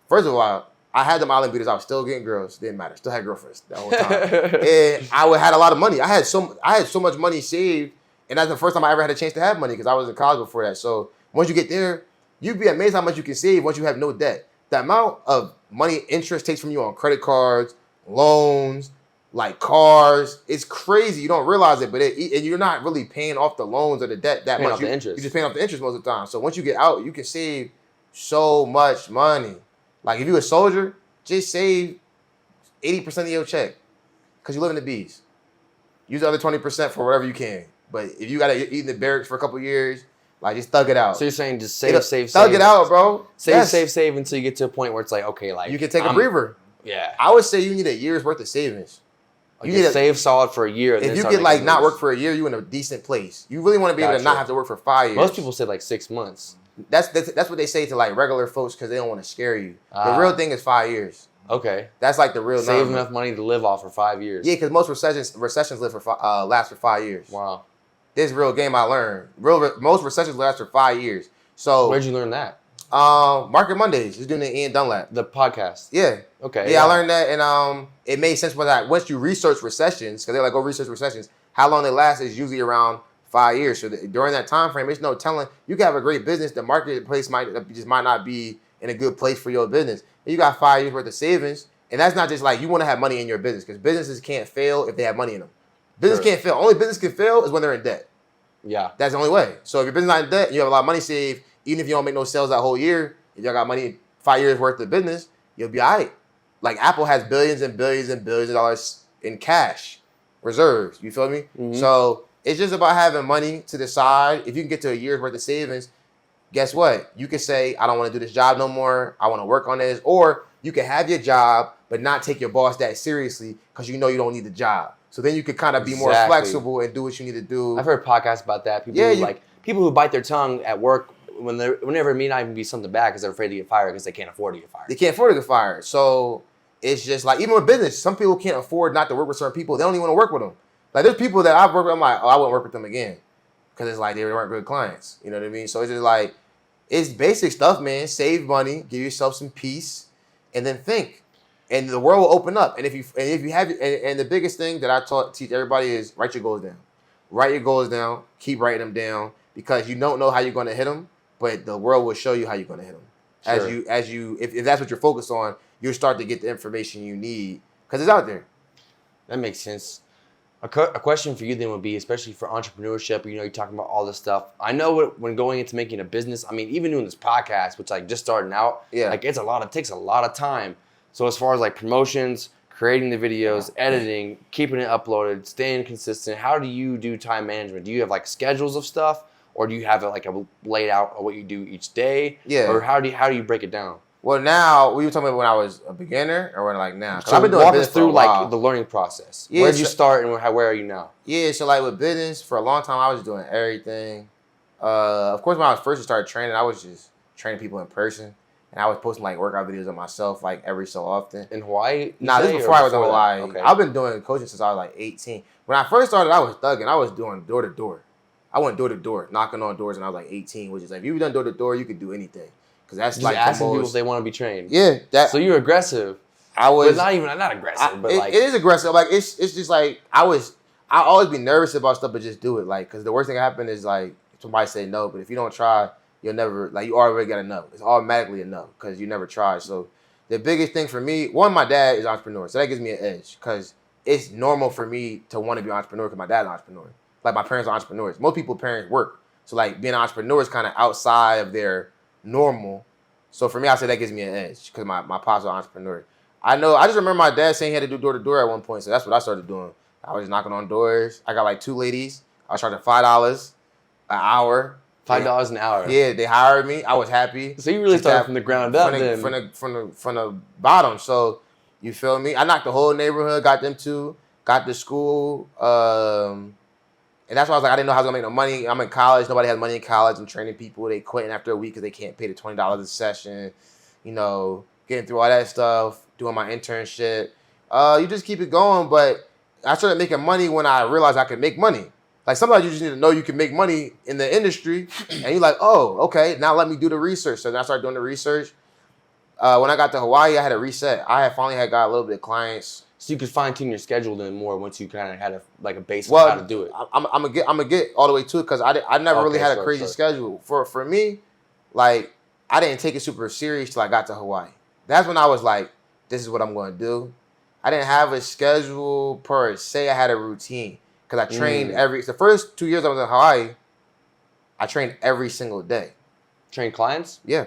first of all, I had them island beaters. I was still getting girls. Didn't matter. Still had girlfriends the whole time. And I had a lot of money. I had so much money saved, and that's the first time I ever had a chance to have money, because I was in college before that. So once you get there, you'd be amazed how much you can save once you have no debt. The amount of money interest takes from you on credit cards, loans, like cars, it's crazy. You don't realize it, but and you're not really paying off the loans or the debt that much. The interest. You're just paying off the interest most of the time. So once you get out, you can save so much money. Like, if you're a soldier, just save 80% of your check, because you live in the B's. Use the other 20% for whatever you can. But if you got to eat in the barracks for a couple years, like, just thug it out. So you're saying just save. Thug it out, bro. Save until you get to a point where it's like, okay, like, you can take a breather. Yeah. I would say you need a year's worth of savings. You need to save solid for a year. If you could like not work for a year, you're in a decent place. You really want to be able to not have to work for 5 years. Most people say like 6 months. That's what they say to like regular folks, because they don't want to scare you. The real thing is 5 years. Okay. That's like the real Save number. enough money to live off for 5 years. Yeah, because most recessions last for 5 years. Wow. This real game I learned. Most recessions last for 5 years. So where'd you learn that? Market Mondays. Just doing the Ian Dunlap. The podcast. Yeah. Okay. Yeah, I learned that, and it made sense when once you research recessions, because they're like, go research recessions. How long they last is usually around 5 years. So during that time frame, it's no telling. You can have a great business. The marketplace might not be in a good place for your business. You got 5 years worth of savings, and that's not just like you want to have money in your business, because businesses can't fail if they have money in them. Business can't fail. Only business can fail is when they're in debt. Yeah. That's the only way. So if your business not in debt, you have a lot of money saved. Even if you don't make no sales that whole year, if y'all got money 5 years worth of business, you'll be all right. Like, Apple has billions and billions and billions of dollars in cash reserves. You feel me? Mm-hmm. So it's just about having money to the side. If you can get to a year's worth of savings, guess what? You can say, I don't want to do this job no more. I want to work on this. Or you can have your job, but not take your boss that seriously, because you know you don't need the job. So then you could kind of be more flexible and do what you need to do. I've heard podcasts about that. People who bite their tongue at work whenever it may not even be something bad, because they're afraid to get fired because they can't afford to get fired. They can't afford to get fired. So it's just like, even with business, some people can't afford not to work with certain people. They don't even want to work with them. Like, there's people that I've worked with, I'm like, oh, I wouldn't work with them again, because it's like they weren't good clients. You know what I mean? So it's just like, it's basic stuff, man. Save money, give yourself some peace, and then think. and the world will open up. And if you have, and the biggest thing that I teach everybody is write your goals down. Write your goals down. Keep writing them down because you don't know how you're going to hit them, but the world will show you how you're going to hit them. Sure. If that's what you're focused on, you'll start to get the information you need because it's out there. That makes sense. A question for you then would be, especially for entrepreneurship, you're talking about all this stuff. I know when going into making a business, I mean, even doing this podcast, which like just starting out, like it takes a lot of time. So as far as like promotions, creating the videos, editing, keeping it uploaded, staying consistent, how do you do time management? Do you have like schedules of stuff, or do you have like a laid out of what you do each day? Yeah. Or how do you break it down? Well, now, were you talking about when I was a beginner or when like now? So I've been doing business through like the learning process. Yeah, where did you start and where are you now? Yeah, so like with business, for a long time, I was doing everything. Of course, when I was first started training, I was just training people in person. And I was posting like workout videos of myself like every so often. In Hawaii? Nah, this is before I was in Hawaii. Okay. I've been doing coaching since I was like 18. When I first started, I was thugging. I was doing door to door. I went door to door, knocking on doors when I was like 18, which is like, if you've done door to door, you could do anything. Because that's just like asking people if they want to be trained. Yeah. So you're aggressive. I was. But not aggressive, but like. It is aggressive. Like, it's just like, I always be nervous about stuff, but just do it. Like, because the worst thing that happen is like, somebody say no, but if you don't try, you'll never, like, you already got a no. It's automatically a no because you never tried. So the biggest thing for me, one, my dad is an entrepreneur. So that gives me an edge because it's normal for me to want to be an entrepreneur because my dad's an entrepreneur. Like, my parents are entrepreneurs. Most people's parents work. So, like, being an entrepreneur is kind of outside of their normal. So, for me, I say that gives me an edge because my pops are an entrepreneur. I just remember my dad saying he had to do door-to-door at one point. So, that's what I started doing. I was knocking on doors. I got, like, 2 ladies. I was charging $5 an hour. $5 an hour. Yeah, they hired me. I was happy. So, you really started from the ground up from the bottom. So, you feel me? I knocked the whole neighborhood, got them 2, got to school. And that's why I was like, I didn't know how I was going to make no money. I'm in college. Nobody has money in college. I'm training people. They quitting after a week because they can't pay the $20 a session. Getting through all that stuff, doing my internship. You just keep it going. But I started making money when I realized I could make money. Like, sometimes you just need to know you can make money in the industry. And you're like, oh, okay, now let me do the research. So then I started doing the research. When I got to Hawaii, I had a reset. I had finally got a little bit of clients. So you could fine tune your schedule then more once you kind of had a base of how to do it. I'm gonna get all the way to it because I never really had a crazy schedule. For me, like, I didn't take it super serious till I got to Hawaii. That's when I was like, this is what I'm gonna do. I didn't have a schedule per se. I had a routine because I trained the first 2 years I was in Hawaii. I trained every single day. Train clients? Yeah.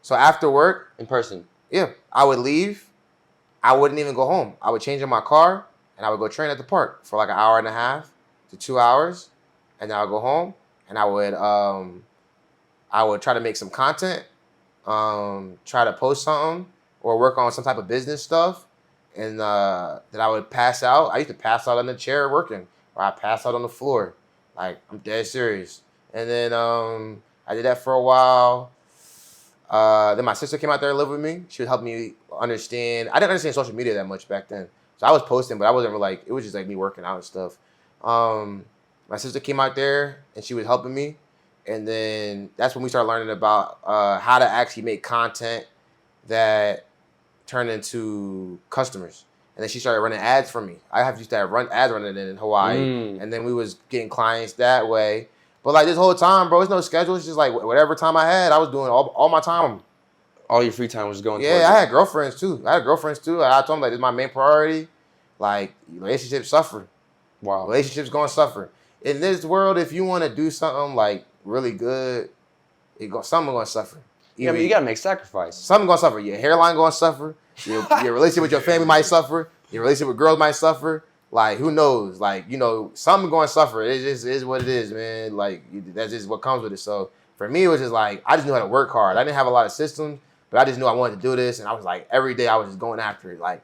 So after work, in person. Yeah, I would leave. I wouldn't even go home. I would change in my car, and I would go train at the park for like an hour and a half to 2 hours, and then I would go home, and I would try to make some content, try to post something, or work on some type of business stuff, and then I would pass out. I used to pass out on the chair working, or I pass out on the floor. Like, I'm dead serious. And then I did that for a while. Then my sister came out there and lived with me. She would help me understand. I didn't understand social media that much back then. So I was posting, but I wasn't really it was just like me working out and stuff. My sister came out there and she was helping me. And then that's when we started learning about how to actually make content that turned into customers. And then she started running ads for me. I used to have ads running in Hawaii. And then we was getting clients that way. But like this whole time, bro, it's no schedule. It's just like whatever time I had, I was doing all my time. All your free time was going towards I had girlfriends too. I told them like, this is my main priority. Like, relationships suffer. Wow. Relationships going to suffer. In this world, if you want to do something like really good, something going to suffer. Yeah, but you got to make sacrifice. Something going to suffer. Your hairline going to suffer. Your relationship with your family might suffer. Your relationship with girls might suffer. Like, who knows? Like, something going to suffer. It just is what it is, man. Like, that's just what comes with it. So, for me, it was just like, I just knew how to work hard. I didn't have a lot of systems, but I just knew I wanted to do this. And I was like, every day I was just going after it. Like,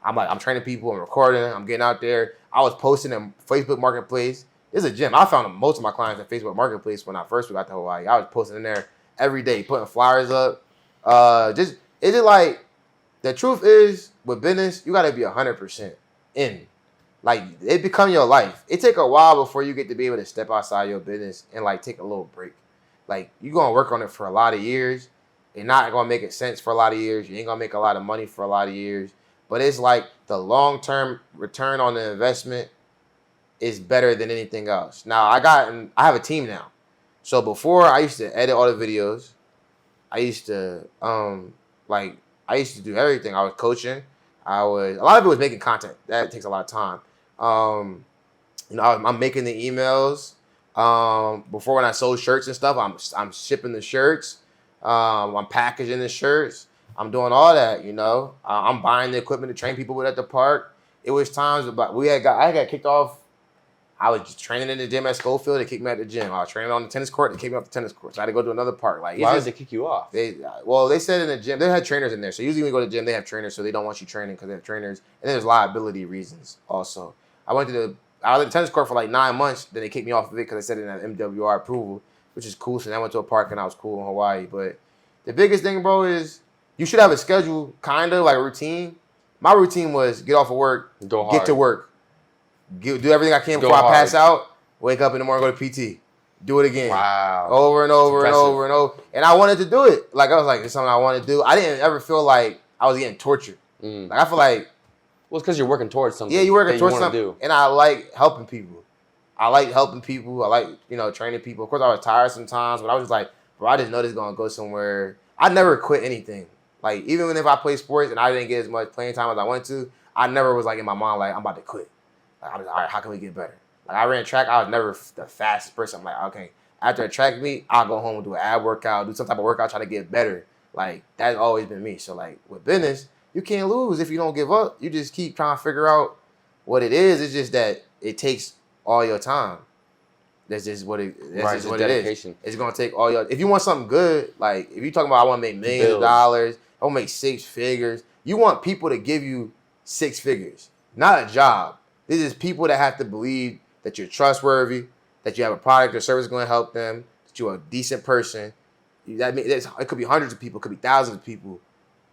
I'm training people. I'm recording. I'm getting out there. I was posting in Facebook Marketplace. It's a gym. I found most of my clients in Facebook Marketplace when I first got to Hawaii. I was posting in there every day, putting flyers up. It's just like, the truth is, with business, you got to be 100% in. Like, it become your life. It take a while before you get to be able to step outside your business and, like, take a little break. Like, you're going to work on it for a lot of years. You're not going to make it sense for a lot of years. You ain't going to make a lot of money for a lot of years. but it's like the long-term return on the investment is better than anything else. Now, I have a team now. So before, I used to edit all the videos. I used to do everything. I was coaching. A lot of it was making content. That takes a lot of time. I'm making the emails. Before, when I sold shirts and stuff, I'm shipping the shirts. I'm packaging the shirts. I'm doing all that. I'm buying the equipment to train people with at the park. It was times about I got kicked off. I was just training in the gym at Schofield. They kicked me out the gym. I was training on the tennis court. They kicked me off the tennis court. So I had to go to another park. Why did they kick you off? They said in the gym, they had trainers in there. So usually when you go to the gym, they have trainers. So they don't want you training because they have trainers. And then there's liability reasons also. I was at the tennis court for like 9 months. Then they kicked me off of it because they said it had MWR approval, which is cool. So then I went to a park and I was cool in Hawaii. But the biggest thing, bro, is you should have a schedule, kind of like a routine. My routine was get off of work, get to work, do everything I can before I pass out. Wake up in the morning, go to PT. Do it again. Wow. Over and over and over and over. And I wanted to do it. I was like, it's something I want to do. I didn't ever feel like I was getting tortured. I feel like... Well, it's because you're working towards something. Yeah, you're working towards something. And I like helping people. I like training people. Of course, I was tired sometimes, but I was just like, bro, I just know this is going to go somewhere. I never quit anything. Even if I play sports and I didn't get as much playing time as I wanted to, I never was in my mind, I'm about to quit. I was like, all right, how can we get better? I ran track. I was never the fastest person. I'm like, okay, after a track meet, I'll go home and do an ab workout, do some type of workout, try to get better. That's always been me. So, with business, you can't lose if you don't give up. You just keep trying to figure out what it is. It's just that it takes all your time. That's just what it is. It's going to take all your... If you want something good, if you're talking about I want to make millions of dollars, I want to make 6 figures, you want people to give you 6 figures, not a job. This is people that have to believe that you're trustworthy, that you have a product or service going to help them, that you're a decent person. It could be hundreds of people, it could be thousands of people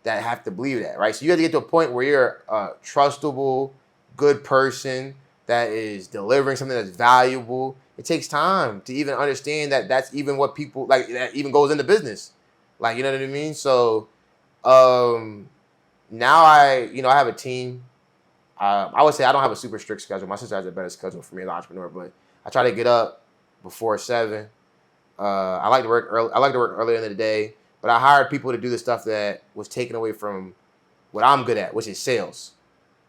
that have to believe that, right? So you have to get to a point where you're a trustable, good person that is delivering something that's valuable. It takes time to even understand that that's even what people, that even goes into business. You know what I mean? So now I have a team. I would say I don't have a super strict schedule. My sister has a better schedule for me as an entrepreneur, but I try to get up before 7. I like to work early. I like to work earlier in the day, but I hired people to do the stuff that was taken away from what I'm good at, which is sales.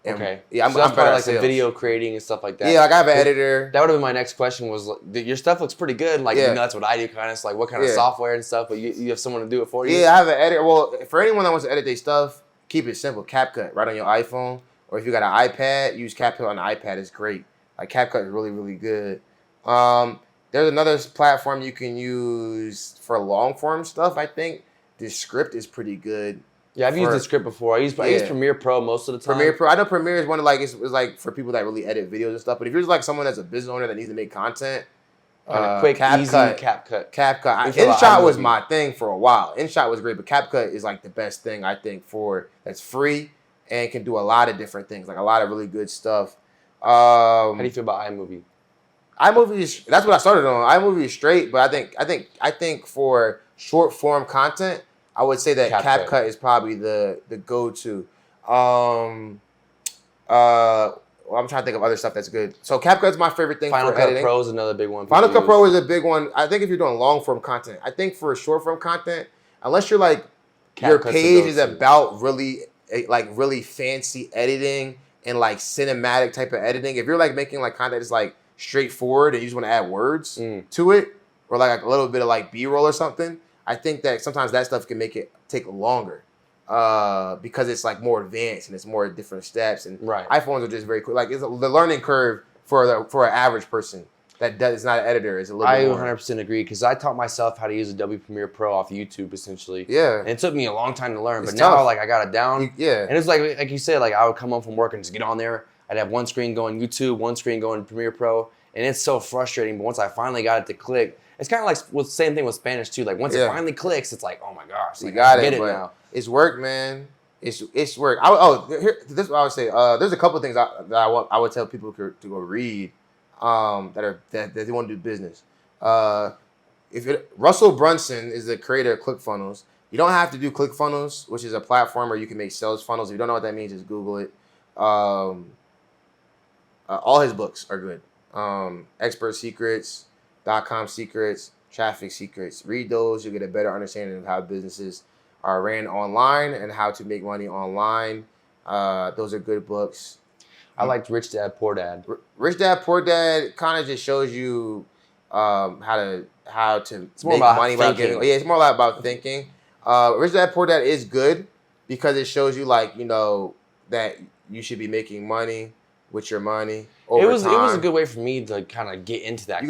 And okay. Yeah, I'm better at sales. The video creating and stuff like that. Yeah, I have an editor. That would have been my next question was, your stuff looks pretty good. That's what I do kind of. It's what kind of software and stuff, but you have someone to do it for you? Yeah, I have an editor. Well, for anyone that wants to edit their stuff, keep it simple. CapCut right on your iPhone. Or if you got an iPad, use CapCut on the iPad. It's great. CapCut is really, really good. There's another platform you can use for long form stuff, I think. Descript is pretty good. Yeah, I've used Descript before. I use Premiere Pro most of the time. Premiere Pro. I know Premiere is one of it's for people that really edit videos and stuff. But if you're someone that's a business owner that needs to make content, quick, easy CapCut. InShot was my thing for a while. InShot was great, but CapCut is the best thing I think that's free and can do a lot of different things, a lot of really good stuff. How do you feel about iMovie? iMovie is, that's what I started on. iMovie is straight, but I think for short form content, I would say that CapCut is probably the go-to. I'm trying to think of other stuff that's good. So CapCut's my favorite thing for editing. Final Cut Pro is another big one. Final Cut Pro is a big one. I think if you're doing long form content, I think for short form content, unless you're your page is about really fancy editing and cinematic type of editing. If you're making content that's straightforward and you just want to add words to it, or a little bit of B-roll or something, I think that sometimes that stuff can make it take longer because it's more advanced and it's more different steps. And iPhones are just very quick. The learning curve for an average person that is not an editor is a little bit more. I 100% agree because I taught myself how to use Adobe Premiere Pro off YouTube essentially. Yeah. And it took me a long time to learn, but tough. now I got it down. Yeah. And it's like you said, I would come home from work and just get on there. I'd have one screen going YouTube, one screen going Premiere Pro, and it's so frustrating. But once I finally got it to click, it's kind of the same thing with Spanish too. Once it finally clicks, it's oh my gosh, you got it but now. It's work, man. It's work. This is what I would say. There's a couple of things that I would tell people to go read. That they want to do business. Russell Brunson is the creator of ClickFunnels. You don't have to do ClickFunnels, which is a platform where you can make sales funnels. If you don't know what that means, just Google it. All his books are good. Expert Secrets, .com Secrets, Traffic Secrets. Read those. You'll get a better understanding of how businesses are ran online and how to make money online. Those are good books. I liked Rich Dad Poor Dad. Rich Dad Poor Dad kind of just shows you how to make money without giving. Yeah, it's more about thinking. Rich Dad Poor Dad is good because it shows you that you should be making money with your money over time. It was a good way for me to kind of get into that.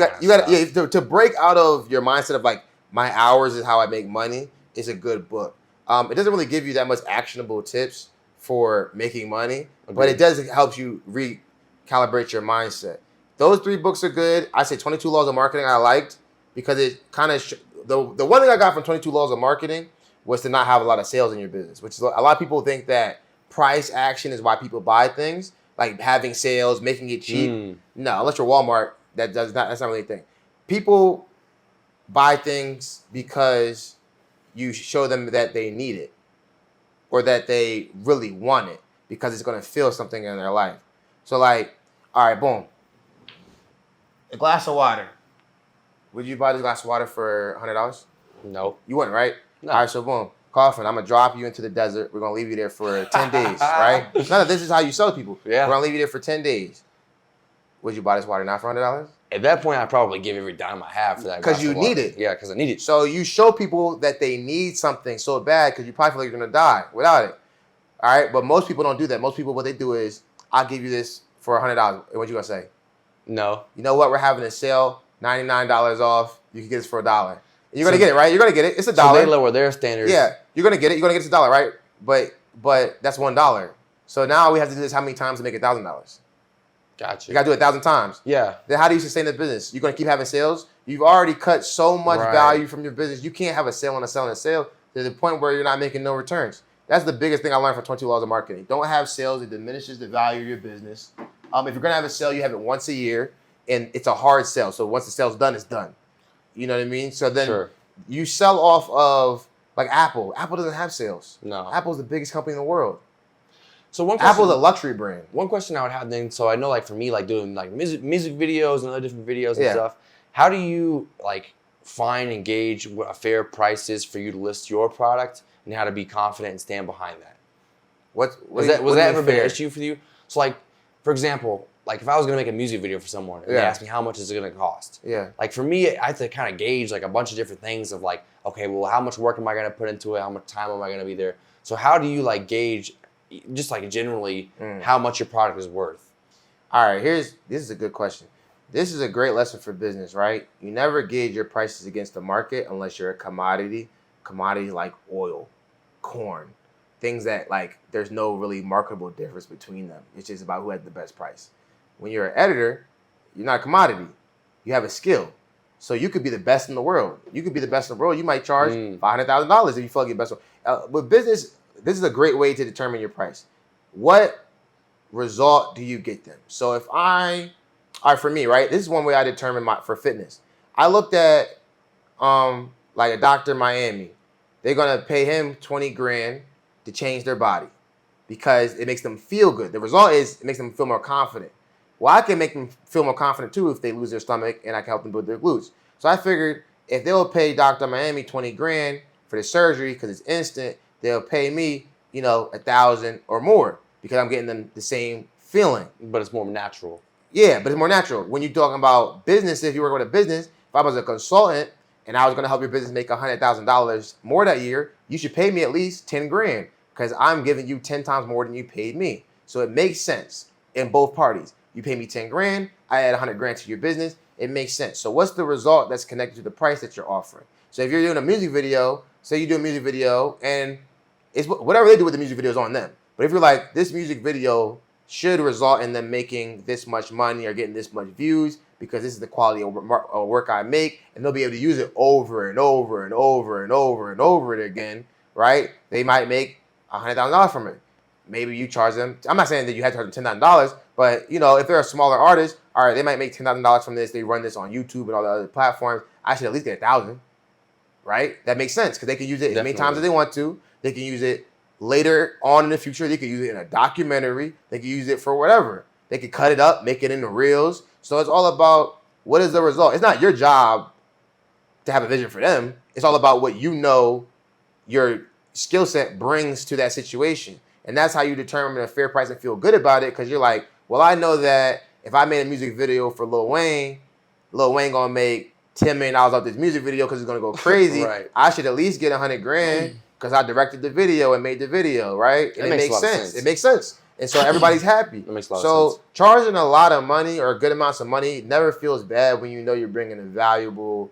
To break out of your mindset of my hours is how I make money is a good book. It doesn't really give you that much actionable tips for making money, but it does help you recalibrate your mindset. Those 3 books are good. I say 22 Laws of Marketing I liked because it kind of the one thing I got from 22 Laws of Marketing was to not have a lot of sales in your business, which is a lot of people think that price action is why people buy things, like having sales, making it cheap. No, unless you're Walmart, that's not really a thing. People buy things because you show them that they need it or that they really want it because it's going to feel something in their life. So all right, boom. A glass of water. Would you buy this glass of water for $100? No. You wouldn't, right? No. All right, so boom. Coffin, I'm going to drop you into the desert. We're going to leave you there for 10 days, right? No, this is how you sell people. Yeah. We're going to leave you there for 10 days. Would you buy this water not for $100? At that point, I'd probably give every dime I have for that. Because you need it. Yeah, because I need it. So you show people that they need something so bad because you probably feel like you're going to die without it. All right? But most people don't do that. Most people, what they do is, I'll give you this for $100. What you going to say? No. You know what? We're having a sale, $99 off. You can get this for $1. You're going to get it, right? You're going to get it. It's $1. So they lower their standards. Yeah. You're going to get it. You're going to get $1, right? But that's $1. So now we have to do this how many times to make $1,000? Gotcha. You got to do it 1,000 times. Yeah. Then how do you sustain the business? You're going to keep having sales? You've already cut so much value from your business. You can't have a sale and a sale and a sale to the point where you're not making no returns. That's the biggest thing I learned from 22 Laws of Marketing. Don't have sales. It diminishes the value of your business. If you're going to have a sale, you have it once a year, and it's a hard sale. So once the sale's done, it's done. You know what I mean? So then you sell off of, like Apple. Apple doesn't have sales. No. Apple's the biggest company in the world. So one question, Apple's a luxury brand. One question I would have then, so I know for me, doing music videos and other different videos and stuff, how do you find and gauge what a fair price is for you to list your product and how to be confident and stand behind that? Was that ever been an issue for you? So for example, if I was going to make a music video for someone and they asked me how much is it going to cost? Yeah. For me, I have to kind of gauge a bunch of different things of okay, well, how much work am I going to put into it? How much time am I going to be there? So how do you gauge just generally how much your product is worth? All right, this is a good question. This is a great lesson for business, right? You never gauge your prices against the market unless you're a commodity like oil, corn, things that there's no really marketable difference between them. It's just about who has the best price. When you're an editor, you're not a commodity. You have a skill. So you could be the best in the world. You might charge $500,000 if you feel like you're best. With business, this is a great way to determine your price. What result do you get them? So for me, right, this is one way I determine for fitness. I looked at a doctor in Miami. They're going to pay him $20,000 to change their body because it makes them feel good. The result is it makes them feel more confident. Well, I can make them feel more confident too if they lose their stomach and I can help them build their glutes. So I figured if they'll pay Dr. Miami $20,000 for the surgery because it's instant, they'll pay me, $1,000 or more because I'm getting them the same feeling. But it's more natural. Yeah, but it's more natural. When you're talking about business, if you work with a business, if I was a consultant and I was going to help your business make $100,000 more that year, you should pay me at least $10,000 because I'm giving you 10 times more than you paid me. So it makes sense in both parties. You pay me $10,000, I add $100,000 to your business. It makes sense. So what's the result that's connected to the price that you're offering? So if you're doing a music video, say you do a music video and it's whatever they do with the music video is on them. But if you're this music video should result in them making this much money or getting this much views because this is the quality of work I make, and they'll be able to use it over and over and over and over and over it again, right? They might make $100,000 from it. Maybe you charge them. I'm not saying that you have to charge them $10,000, but if they're a smaller artist, all right, they might make $10,000 from this. They run this on YouTube and all the other platforms. I should at least get $1,000. right? That makes sense because they can use it as many Definitely. times as they want to. They can use it later on in the future. They can use it in a documentary. They can use it for whatever. They can cut it up, make it into reels. So it's all about what is the result. It's not your job to have a vision for them. It's all about what you know your skill set brings to that situation. And that's how you determine a fair price and feel good about it because you're like, well, I know that if I made a music video for Lil Wayne gonna make $10 million off this music video because it's gonna go crazy. Right. I should at least get $100,000 because I directed the video and made the video, right? And it makes sense. It makes sense. And so everybody's happy. That makes a lot of sense. So charging a lot of money or good amounts of money never feels bad when you know you're bringing a valuable,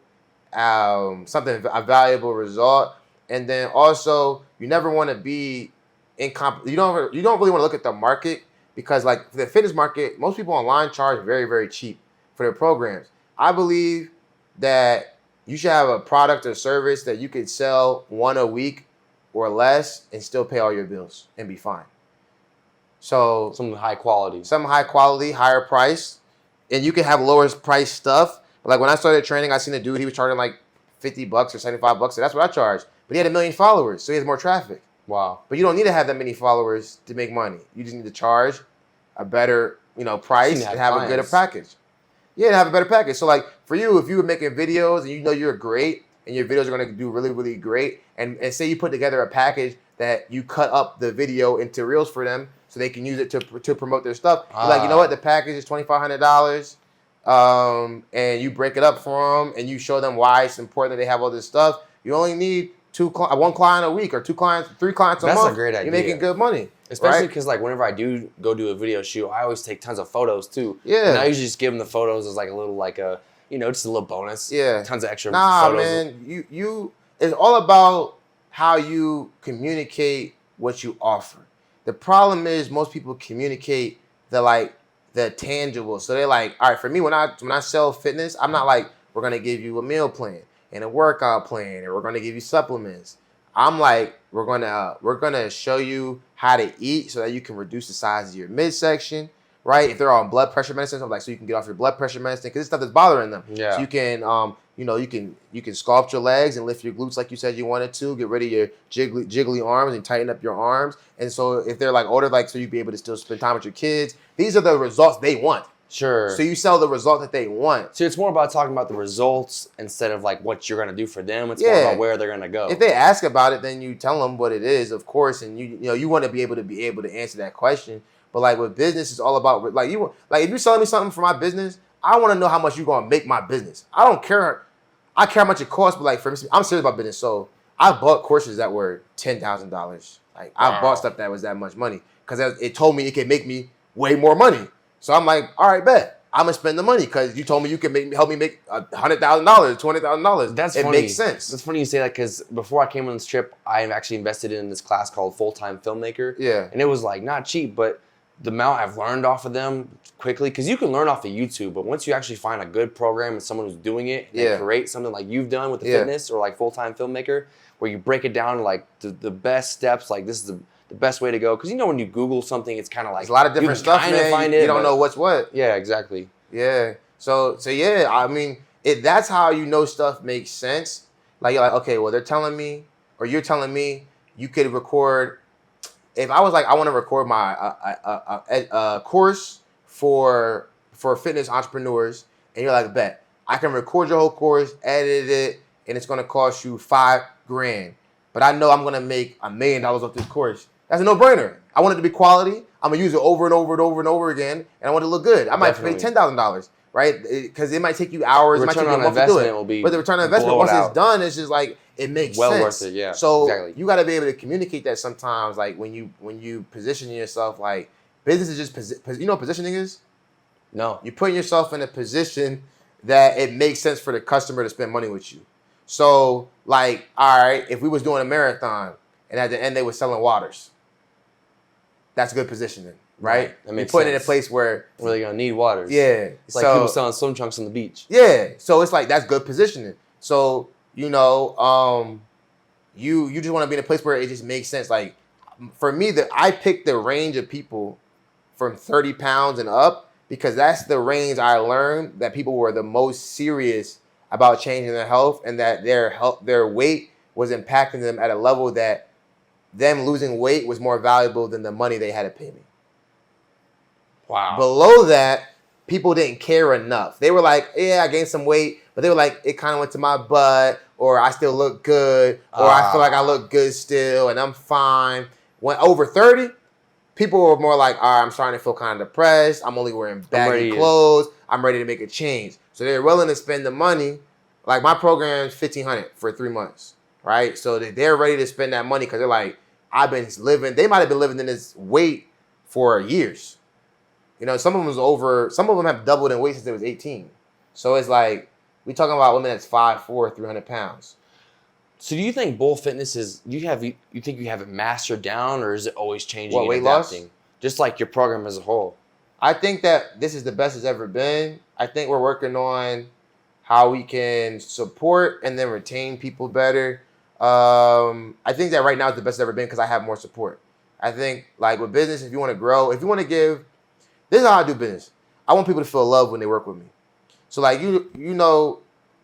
a valuable result. And then also you never want to be you don't really want to look at the market because like the fitness market, most people online charge very, very cheap for their programs. I believe that you should have a product or service that you could sell one a week or less and still pay all your bills and be fine. So Something high quality. Higher price, and you can have lower price stuff. But like when I started training, I seen a dude, he was charging like $50 or $75, so that's what I charged. But he had 1 million followers, so he has more traffic. Wow. But you don't need to have that many followers to make money. You just need to charge a better, price and have a better package. Yeah, have a better package. So like for you, if you were making videos and you know you're great and your videos are going to do really, really great, and say you put together a package that you cut up the video into reels for them so they can use it to promote their stuff. You're like, you know what? The package is $2,500. And you break it up for them and you show them why it's important that they have all this stuff. You only need one client a week or 3 clients a month. That's a great idea. You're making good money. Especially because like whenever I do go do a video shoot, I always take tons of photos too. Yeah. And I usually just give them the photos as like a little just a little bonus. Yeah. Tons of extra Nah, photos. man. It's all about how you communicate what you offer. The problem is most people communicate the tangible. So they're like, all right, for me, when I sell fitness, I'm not like, we're gonna give you a meal plan and a workout plan, and we're gonna give you supplements. I'm like, we're gonna show you how to eat so that you can reduce the size of your midsection, right? If they're on blood pressure medicine, I'm like, so you can get off your blood pressure medicine because this stuff is bothering them. Yeah. So you can, you can sculpt your legs and lift your glutes like you said you wanted to. Get rid of your jiggly arms and tighten up your arms. And so if they're like older, so you'd be able to still spend time with your kids. These are the results they want. Sure. So you sell the result that they want. So it's more about talking about the results instead of like what you're gonna do for them. It's more about where they're gonna go. If they ask about it, then you tell them what it is, of course, and you want to be able to answer that question. But like with business, it's all about if you're selling me something for my business, I want to know how much you're gonna make my business. I don't care. I care how much it costs, but like for me, I'm serious about business. So I bought courses that were $10,000. Like I bought stuff that was that much money because it told me it could make me way more money. So I'm like, all right, bet. I'm gonna spend the money because you told me you can help me make $100,000, $20,000. That's it funny. Makes sense. That's funny you say that because before I came on this trip, I actually invested in this class called Full-Time Filmmaker. Yeah. And it was like not cheap, but the amount I've learned off of them quickly, because you can learn off of YouTube, but once you actually find a good program and someone who's doing it and create something like you've done with the fitness or like Full-Time Filmmaker, where you break it down to like the best steps, like this is the best way to go. Because when you Google something, it's kind of like there's a lot of different stuff, man. You don't know what's what. Yeah, exactly. Yeah. So yeah, I mean, that's how you know stuff makes sense. Like you're like, okay, well they're telling me, or you're telling me, you could record. If I was like, I want to record my a course for fitness entrepreneurs, and you're like, bet I can record your whole course, edit it, and it's gonna cost you $5,000. But I know I'm gonna make $1 million off this course. That's a no-brainer. I want it to be quality. I'm gonna use it over and over and over and over again, and I want it to look good. I might pay $10,000, right? Because it might take you hours. The it might take return you a on month to do investment it. will be But the return on investment, once it's done, it's just like it makes well sense. worth it. Yeah. So exactly. you got to be able to communicate that sometimes. Like when you position yourself, like business is just you know what positioning is? No. You're putting yourself in a position that it makes sense for the customer to spend money with you. So like, all right, if we was doing a marathon and at the end they were selling waters, that's good positioning, right? That makes You're putting sense. it in a place where they're gonna need waters. yeah, It's like people selling swim trunks on the beach. yeah. So it's like that's good positioning. So you just want to be in a place where it just makes sense. Like for me, I picked the range of people from 30 pounds and up because that's the range I learned that people were the most serious about changing their health, and that their weight was impacting them at a level that them losing weight was more valuable than the money they had to pay me. Wow. Below that, people didn't care enough. They were like, yeah, I gained some weight, but they were like, it kind of went to my butt, or I still look good, or I feel like I look good still, and I'm fine. When over 30, people were more like, all right, I'm starting to feel kind of depressed. I'm only wearing baggy clothes. I'm ready to make a change. So they're willing to spend the money. Like my program is $1,500 for 3 months, right? So they're ready to spend that money because they're like, they might have been living in this weight for years. You know, some of them have doubled in weight since they was 18. So it's like, we talking about women that's 5'4", 300 pounds. So do you think Bull Fitness you think you have it mastered down, or is it always changing and weight adapting? Loss? Just like your program as a whole. I think that this is the best it's ever been. I think we're working on how we can support and then retain people better. I think that right now is the best it's ever been because I have more support. I think like with business, if you want to grow, if you want to give, this is how I do business. I want people to feel loved when they work with me. So like you know,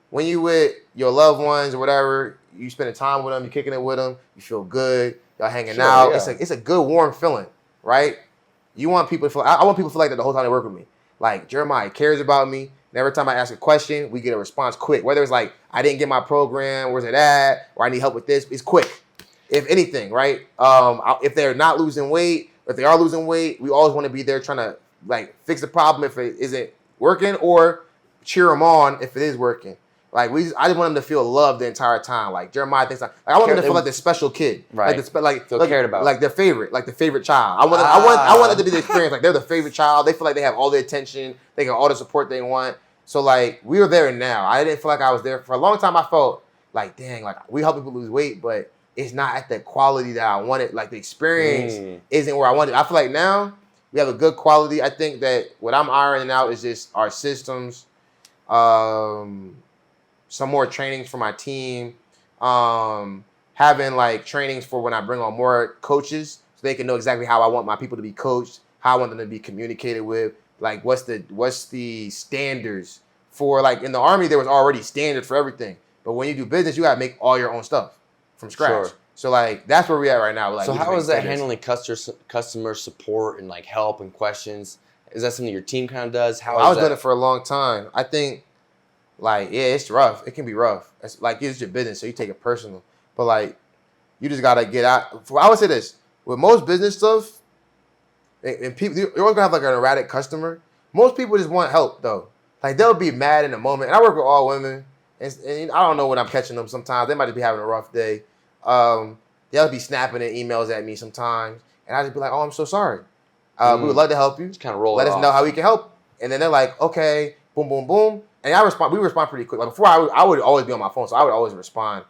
when you with your loved ones or whatever, you spending time with them, you kicking it with them, you feel good, y'all hanging out. Yeah. It's a good warm feeling, right? You want people to feel. I want people to feel like that the whole time they work with me. Like Jeremiah cares about me. And every time I ask a question, we get a response quick. Whether it's like I didn't get my program, where's it at, or I need help with this, it's quick. If anything, right? If they're not losing weight, or if they are losing weight, we always want to be there trying to like fix the problem if it isn't working, or cheer them on if it is working. Like I just want them to feel loved the entire time. Like Jeremiah thinks, I want them to feel like the special kid, right? Feel cared about, like their favorite child. I want it to be the experience. Like they're the favorite child. They feel like they have all the attention, they get all the support they want. So like we were there now. I didn't feel like I was there for a long time. I felt like dang, like we help people lose weight, but it's not at the quality that I wanted. Like the experience isn't where I wanted. I feel like now we have a good quality. I think that what I'm ironing out is just our systems. Some more trainings for my team, having like trainings for when I bring on more coaches so they can know exactly how I want my people to be coached, how I want them to be communicated with, like what's the standards for, like in the Army there was already standards for everything, but when you do business you gotta make all your own stuff from scratch. Sure. So like that's where we at right now. Like, so how is that handling customer support and like help and questions? Is that something your team kind of does? I was doing it for a long time. I think. Like, yeah, it's rough. It can be rough. It's like, it's your business, so you take it personal. But, like, you just got to get out. I would say this. With most business stuff, and people, you're always going to have, like, an erratic customer. Most people just want help, though. Like, they'll be mad in a moment. And I work with all women. And I don't know when I'm catching them sometimes. They might just be having a rough day. They'll be snapping their emails at me sometimes. And I just be like, oh, I'm so sorry. We would love to help you. Just kind of roll Let us know how we can help. And then they're like, okay, boom, boom, boom. And we respond pretty quick. Like before, I would always be on my phone, so I would always respond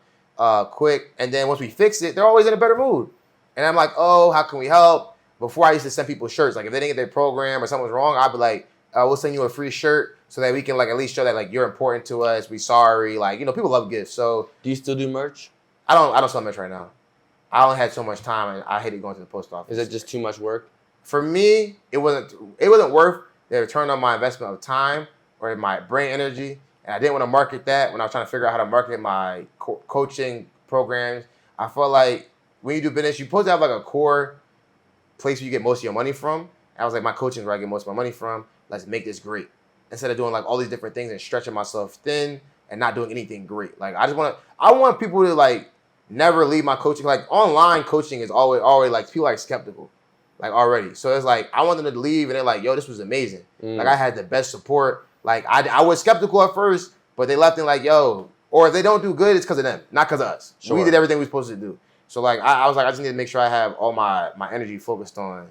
quick. And then once we fix it, they're always in a better mood. And I'm like, oh, how can we help? Before I used to send people shirts. Like if they didn't get their program or something was wrong, I'd be like, we'll send you a free shirt so that we can like at least show that like you're important to us. We sorry. Like, you know, people love gifts. So do you still do merch? I don't sell merch right now. I only had so much time and I hated going to the post office. Is it just too much work? For me, it wasn't worth the return on my investment of time or my brain energy. And I didn't want to market that when I was trying to figure out how to market my coaching programs. I felt like when you do business, you're supposed to have like a core place where you get most of your money from. And I was like, my coaching is where I get most of my money from. Let's make this great. Instead of doing like all these different things and stretching myself thin and not doing anything great. Like I want people to like never leave my coaching. Like online coaching is always like people like skeptical. Like already. So it's like I want them to leave and they're like, yo, this was amazing. Like I had the best support. Like I was skeptical at first, but they left and like, yo, or if they don't do good, it's because of them, not because of us. Sure. We did everything we were supposed to do. So like I was like, I just need to make sure I have all my energy focused on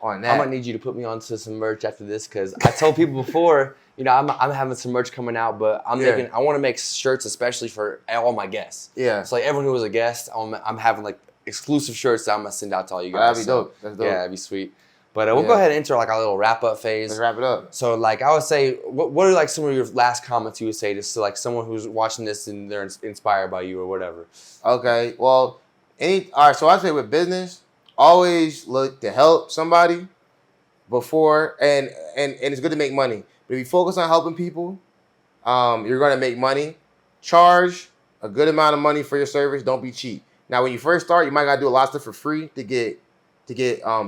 that. I might need you to put me onto some merch after this because I told people before, you know, I'm having some merch coming out, but I want to make shirts especially for all my guests. Yeah. So like everyone who was a guest, I'm having like exclusive shirts that I'm gonna send out to all you guys. That'd be dope. That's dope. Yeah, that'd be sweet. But we'll go ahead and enter like our little wrap up phase. Let's wrap it up. So like I would say, what are like some of your last comments you would say to like someone who's watching this and they're inspired by you or whatever? Okay, well, all right. So I say with business, always look to help somebody before, and it's good to make money. But if you focus on helping people, you're gonna make money. charge a good amount of money for your service. Don't be cheap. Now, when you first start, you might gotta do a lot of stuff for free to get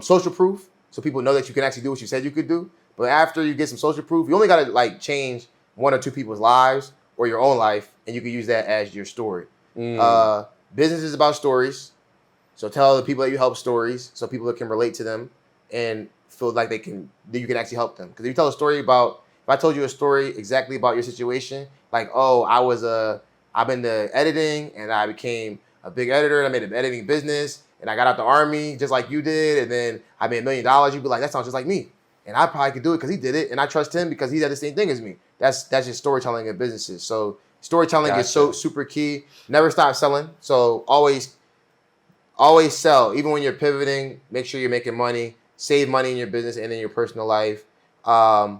social proof, so people know that you can actually do what you said you could do. But after you get some social proof, you only gotta like change 1 or 2 people's lives or your own life, and you can use that as your story. Business is about stories, so tell the people that you help stories, so people that can relate to them and feel like you can actually help them. Because if you tell a story about, if I told you a story exactly about your situation, like, oh, I've been to editing and I became a big editor and I made an editing business and I got out the army just like you did, and then I made $1 million, you'd be like, that sounds just like me. And I probably could do it because he did it, and I trust him because he did the same thing as me. That's just storytelling in businesses. So storytelling is so super key. Never stop selling. So always sell. Even when you're pivoting, make sure you're making money. Save money in your business and in your personal life. Hire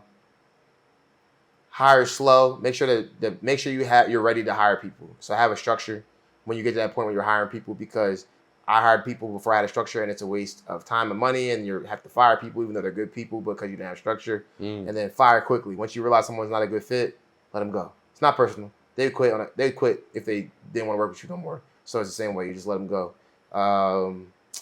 slow. Make sure you're ready to hire people. So have a structure when you get to that point where you're hiring people, because I hired people before I had a structure, and it's a waste of time and money, and you have to fire people even though they're good people because you didn't have structure. And then fire quickly. Once you realize someone's not a good fit, let them go. It's not personal. They'd quit if they didn't want to work with you no more. So it's the same way. You just let them go.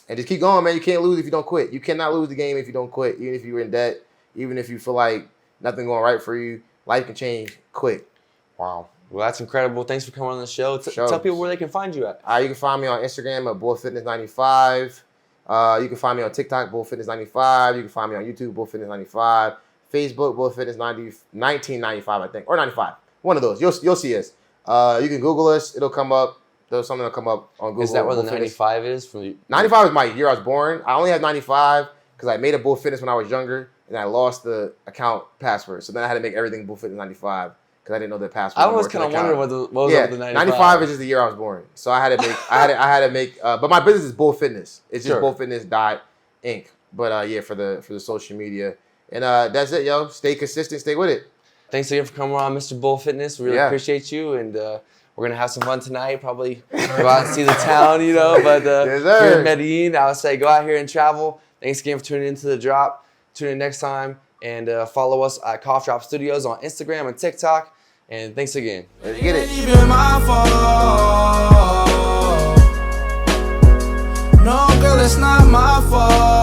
And just keep going, man. You can't lose if you don't quit. You cannot lose the game if you don't quit. Even if you're in debt, even if you feel like nothing going right for you, life can change quick. Wow. Well, that's incredible. Thanks for coming on the show. Tell people where they can find you at. You can find me on Instagram at Bullfitness95. You can find me on TikTok, Bullfitness95. You can find me on YouTube, Bullfitness95. Facebook, Bullfitness1995, I think, or 95. One of those. You'll see us. You can Google us. It'll come up. There's something that'll come up on Google. Is that where the 95 is? 95 is my year I was born. I only have 95 because I made a Bull Fitness when I was younger, and I lost the account password. So then I had to make everything Bull Fitness 95 because I didn't know the password. I was kind of wondering what was up with the 95. 95 is just the year I was born. So I had to make. But my business is Bull Fitness. It's just bullfitness.inc. But for the social media, and that's it, yo. Stay consistent. Stay with it. Thanks again for coming on, Mr. Bull Fitness. Really appreciate you, and we're gonna have some fun tonight. Probably go out and see the town, But here in Medellín, I would say go out here and travel. Thanks again for tuning into the drop. Tune in next time, and follow us at Kaufdropstudios on Instagram and TikTok. And thanks again. Let's get it. Even my fault. No, girl, it's not my fault.